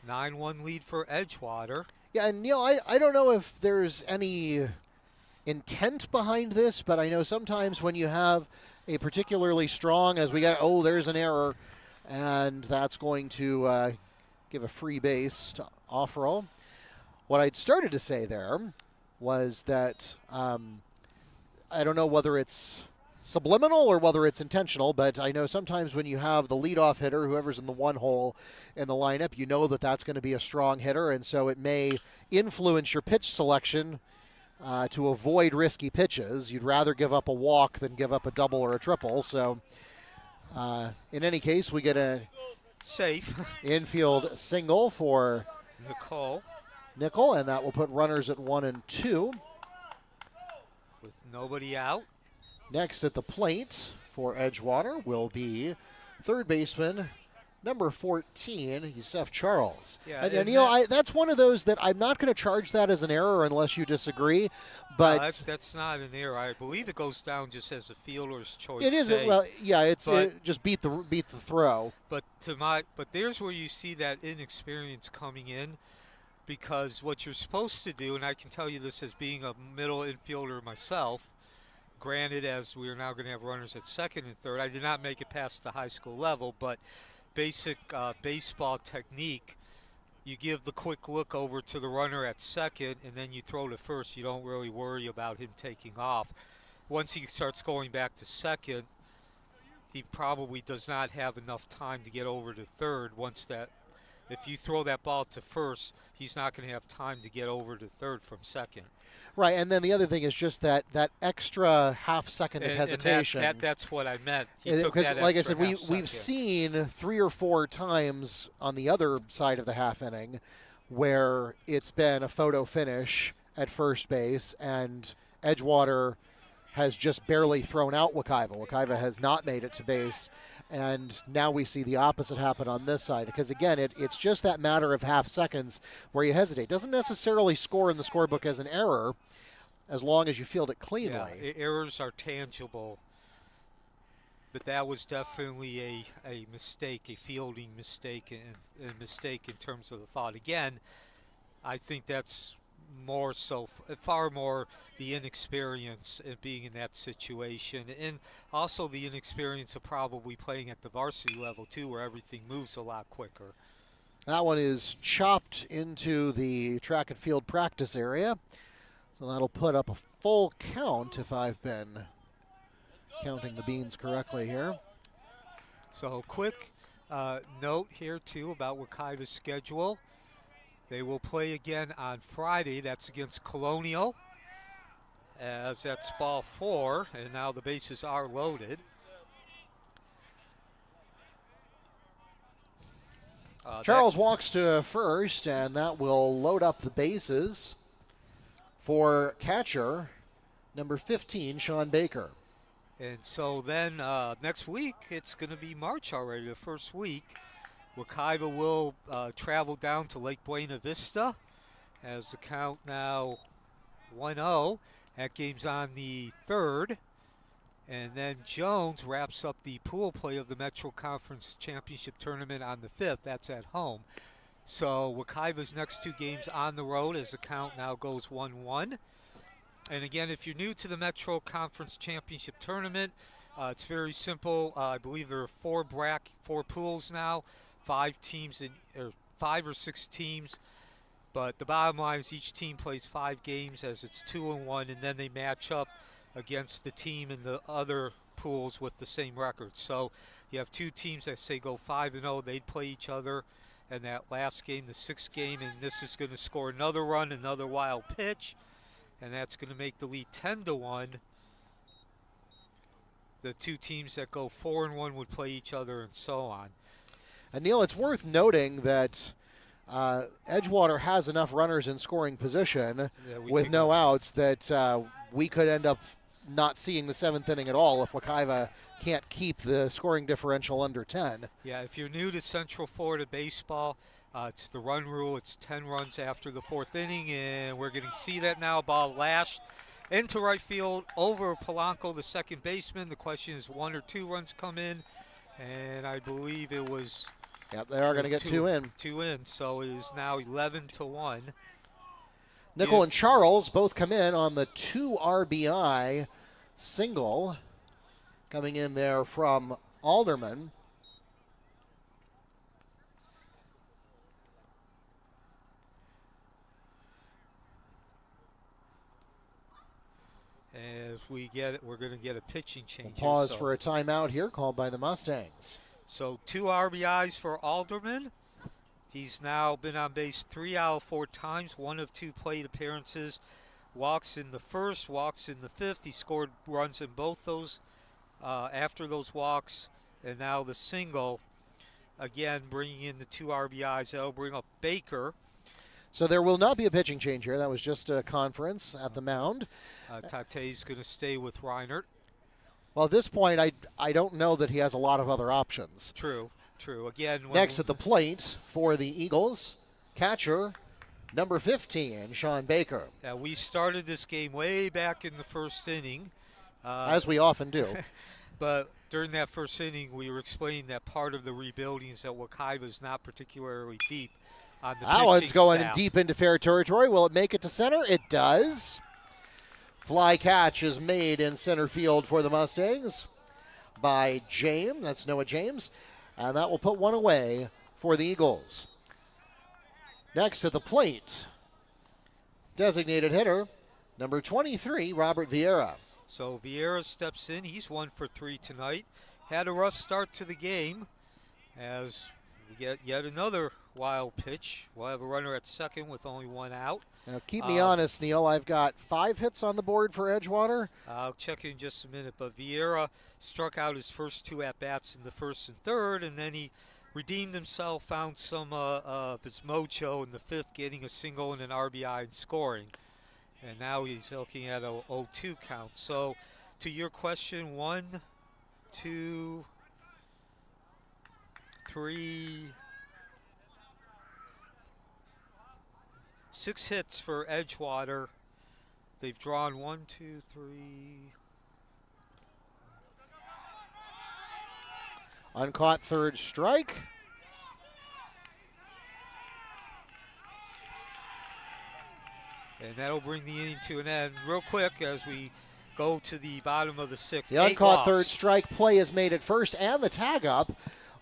9-1 lead for Edgewater. Yeah, and Neil, I don't know if there's any intent behind this, but I know sometimes when you have a particularly strong, as we got, there's an error, and that's going to give a free base to Offerall. What I'd started to say there was that I don't know whether it's subliminal or whether it's intentional, but I know sometimes when you have the leadoff hitter, whoever's in the one hole in the lineup, you know that that's going to be a strong hitter, and so it may influence your pitch selection to avoid risky pitches. You'd rather give up a walk than give up a double or a triple. So in any case, we get a safe infield single for Nickel, and that will put runners at 1 and 2. With nobody out. Next at the plate for Edgewater will be third baseman number 14, Yusef Charles. Yeah, and Neil, that's one of those that I'm not going to charge that as an error unless you disagree. But no, that's not an error. I believe it goes down just as a fielder's choice. It is. Save. Well, yeah, it just beat the throw. But there's where you see that inexperience coming in, because what you're supposed to do, and I can tell you this as being a middle infielder myself. Granted, as we are now going to have runners at second and third, I did not make it past the high school level, but basic baseball technique, you give the quick look over to the runner at second, and then you throw to first. You don't really worry about him taking off. Once he starts going back to second, he probably does not have enough time to get over to third. If you throw that ball to first, he's not going to have time to get over to third from second. Right, and then the other thing is just that extra half second of hesitation. That's what I meant. Because, like I said, we've seen 3 or 4 times on the other side of the half inning where it's been a photo finish at first base, and Edgewater has just barely thrown out Wekiva. Wekiva has not made it to base. And now we see the opposite happen on this side. Because, again, it's just that matter of half seconds where you hesitate. Doesn't necessarily score in the scorebook as an error as long as you field it cleanly. Yeah, errors are tangible. But that was definitely a mistake, a fielding mistake, and a mistake in terms of the thought. Again, I think that's far more the inexperience in being in that situation, and also the inexperience of probably playing at the varsity level too, where everything moves a lot quicker. That one is chopped into the track and field practice area, so that'll put up a full count if I've been counting the beans correctly here. So quick note here too about Wekiva's schedule. They will play again on Friday. That's against Colonial, as that's ball 4, and now the bases are loaded. Charles walks to first, and that will load up the bases for catcher number 15, Sean Baker. And so then next week, it's going to be March already, the first week. Wekiva will travel down to Lake Buena Vista as the count now 1-0. That game's on the 3rd. And then Jones wraps up the pool play of the Metro Conference Championship Tournament on the 5th. That's at home. So Wekiva's next 2 games on the road as the count now goes 1-1. And again, if you're new to the Metro Conference Championship Tournament, it's very simple. I believe there are 4 pools now. 5 or 6 teams, but the bottom line is each team plays 5 games as it's 2-1, and then they match up against the team in the other pools with the same record. So you have 2 teams that say go 5-0, they'd play each other, and that last game, the 6th game, and this is going to score another run, another wild pitch, and that's going to make the lead 10-1. The 2 teams that go 4-1 would play each other, and so on. And Neil, it's worth noting that Edgewater has enough runners in scoring position with no outs that we could end up not seeing the 7th inning at all if Wekiva can't keep the scoring differential under 10. Yeah, if you're new to Central Florida baseball, It's the run rule. It's 10 runs after the fourth inning, and we're going to see that now. Ball lashed into right field over Polanco, the second baseman. The question is 1 or 2 runs come in, and I believe it was. Yep, they are going to get 2 in. 2 in, so it is now 11-1. Nickel and Charles both come in on the 2 RBI single coming in there from Alderman. As we get it, we're going to get a pitching change. We'll pause for a timeout here called by the Mustangs. So 2 RBIs for Alderman. He's now been on base 3 out of 4 times, 1 of 2 plate appearances. Walks in the first, walks in the fifth. He scored runs in both those after those walks. And now the single, again, bringing in the 2 RBIs. That'll bring up Baker. So there will not be a pitching change here. That was just a conference at the mound. Tate's going to stay with Reinert. Well, at this point, I don't know that he has a lot of other options. True. Again, next at the plate for the Eagles, catcher number 15, Sean Baker. Yeah, we started this game way back in the first inning. As we often do. But during that first inning, we were explaining that part of the rebuilding is that Wekiva is not particularly deep on the That one's going staff. Deep into fair territory. Will it make it to center? It does. Fly catch is made in center field for the Mustangs by James. That's Noah James. And that will put 1 away for the Eagles. Next at the plate, designated hitter, number 23, Robert Vieira. So Vieira steps in. He's 1 for 3 tonight. Had a rough start to the game as we get yet another wild pitch. We'll have a runner at second with only 1 out. Now, keep me honest, Neil. I've got 5 hits on the board for Edgewater. I'll check in just a minute. But Vieira struck out his first 2 at-bats in the first and third, and then he redeemed himself, found some of his mojo in the fifth, getting a single and an RBI and scoring. And now he's looking at a 0-2 count. So to your question, 1, 2, 3, 6 hits for Edgewater. They've drawn 1, 2, 3. Uncaught third strike. And that'll bring the inning to an end. Real quick as we go to the bottom of the 6th. The uncaught third strike play is made at first, and the tag up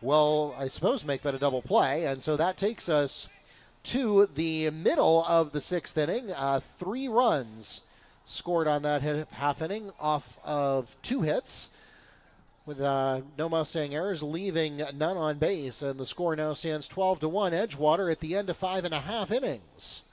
will, I suppose, make that a double play. And so that takes us to the middle of the 6th inning. 3 runs scored on that half inning off of 2 hits, with no Mustang errors, leaving none on base. And the score now stands 12-1 Edgewater at the end of 5.5 innings.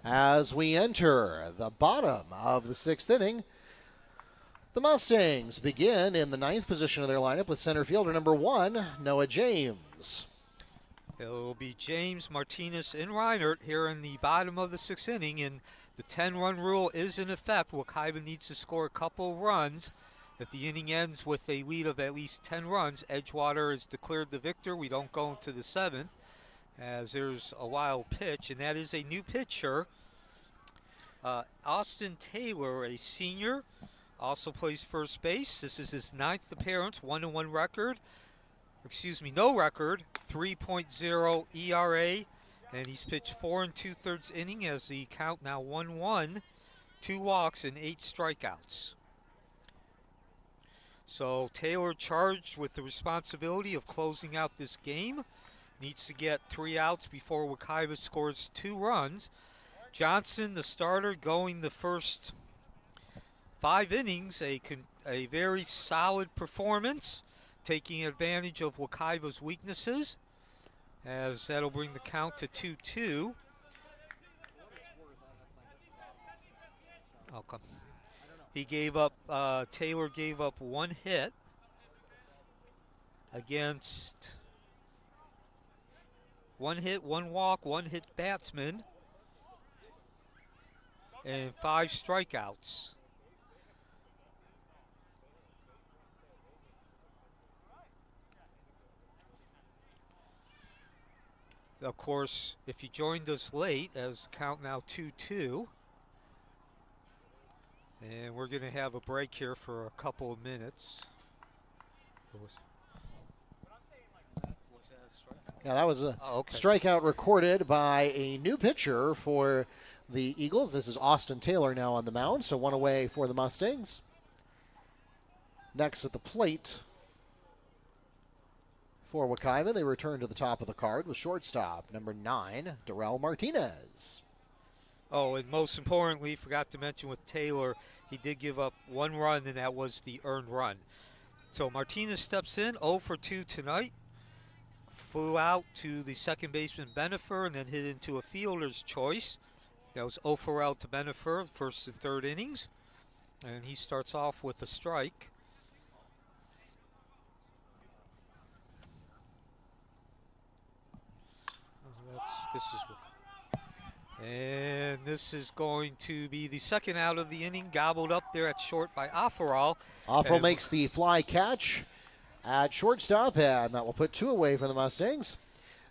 As we enter the bottom of the 6th inning, the Mustangs begin in the 9th position of their lineup with center fielder number 1, Noah James. It'll be James, Martinez, and Reinert here in the bottom of the 6th inning, and the 10-run rule is in effect. Wekiva needs to score a couple runs. If the inning ends with a lead of at least 10 runs, Edgewater is declared the victor. We don't go into the 7th, as there's a wild pitch, and that is a new pitcher. Austin Taylor, a senior, also plays first base. This is his 9th appearance, 1-1 record. No record, 3.0 ERA, and he's pitched 4 2/3 inning as the count now 1-1, 2 walks and 8 strikeouts. So Taylor charged with the responsibility of closing out this game. Needs to get 3 outs before Wekiva scores 2 runs. Johnson, the starter, going the first 5 innings, a very solid performance, taking advantage of Wekiva's weaknesses, as that'll bring the count to 2-2. Okay. Taylor gave up 1 hit against 1 hit, 1 walk, 1 hit batsman, and 5 strikeouts. Of course, if you joined us late, as count now 2-2, and we're going to have a break here for a couple of minutes. Yeah, that was a strikeout recorded by a new pitcher for the Eagles. This is Austin Taylor now on the mound, so 1 away for the Mustangs. Next at the plate for Wekiva, they return to the top of the card with shortstop number 9, Darrell Martinez. Oh, and most importantly, forgot to mention with Taylor, he did give up 1 run, and that was the earned run. So Martinez steps in, 0 for 2 tonight. Flew out to the second baseman Benefer and then hit into a fielder's choice. That was 0 for L to Benefer, first and third innings. And he starts off with a strike. This is going to be the second out of the inning, gobbled up there at short by Offerall. Offal makes the fly catch at shortstop, and that will put 2 away for the Mustangs.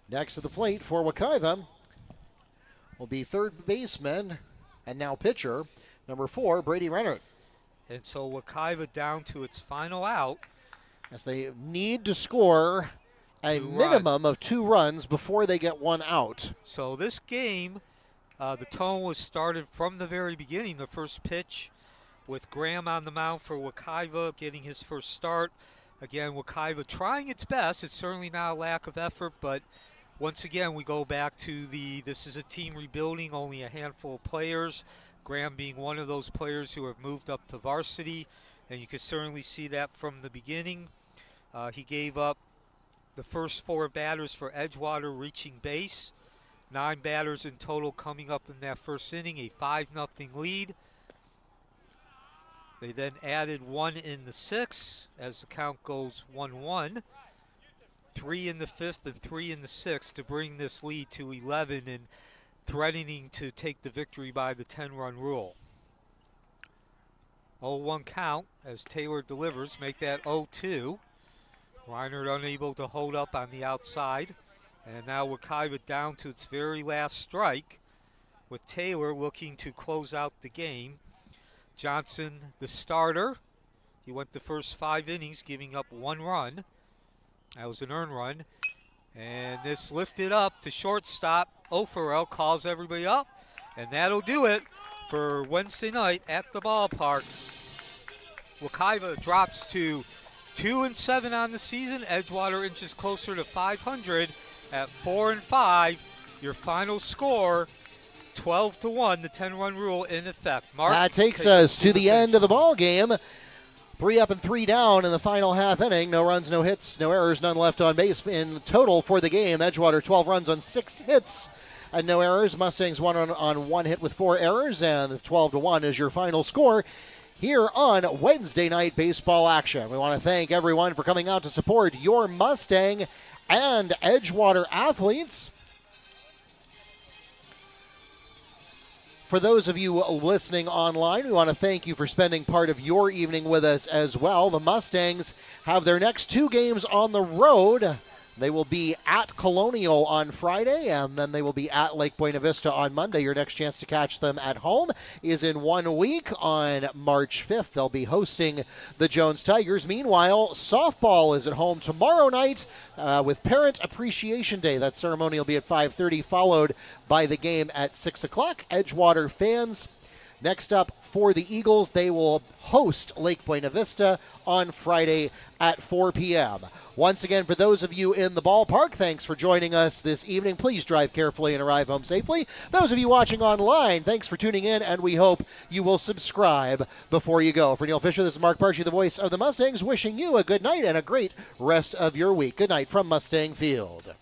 Next to the plate for Wekiva will be third baseman and now pitcher, number 4, Brady Reinert. And so Wekiva down to its final out. As they need to score a minimum of 2 runs before they get 1 out. So this game, the tone was started from the very beginning. The first pitch with Graham on the mound for Wekiva, getting his first start. Again, Wekiva trying its best. It's certainly not a lack of effort, but once again, we go back to this is a team rebuilding, only a handful of players. Graham being one of those players who have moved up to varsity, and you can certainly see that from the beginning. He gave up the first 4 batters for Edgewater reaching base. 9 batters in total coming up in that first inning, a 5-0 lead. They then added 1 in the 6th as the count goes 1-1. 3 in the 5th and 3 in the 6th to bring this lead to 11 and threatening to take the victory by the 10-run rule. 0-1 count as Taylor delivers, make that 0-2. Reinert unable to hold up on the outside. And now Wekiva down to its very last strike with Taylor looking to close out the game. Johnson, the starter. He went the first 5 innings, giving up 1 run. That was an earned run. And this lifted up to shortstop. O'Farrell calls everybody up. And that'll do it for Wednesday night at the ballpark. Wekiva drops to 2-7 on the season. Edgewater inches closer to 500 at 4-5. Your final score, 12-1. The 10-run rule in effect. Mark, that takes us to the end of the ball game. 3 up and 3 down in the final half inning. No runs, no hits, no errors, none left on base in total for the game. Edgewater 12 runs on 6 hits. and no errors. Mustangs won on one hit with 4 errors, and 12-1 is your final score here on Wednesday night baseball action. We want to thank everyone for coming out to support your Mustang and Edgewater athletes. For those of you listening online, we want to thank you for spending part of your evening with us as well. The Mustangs have their next 2 games on the road. They will be at Colonial on Friday, and then they will be at Lake Buena Vista on Monday. Your next chance to catch them at home is in 1 week on March 5th. They'll be hosting the Jones Tigers. Meanwhile, softball is at home tomorrow night with Parent Appreciation Day. That ceremony will be at 5:30, followed by the game at 6 o'clock. Edgewater fans, next up for the Eagles, they will host Lake Buena Vista on Friday at 4 p.m. Once again, for those of you in the ballpark, thanks for joining us this evening. Please drive carefully and arrive home safely. Those of you watching online, thanks for tuning in, and we hope you will subscribe before you go. For Neil Fisher, this is Mark Barshie, the voice of the Mustangs, wishing you a good night and a great rest of your week. Good night from Mustang Field.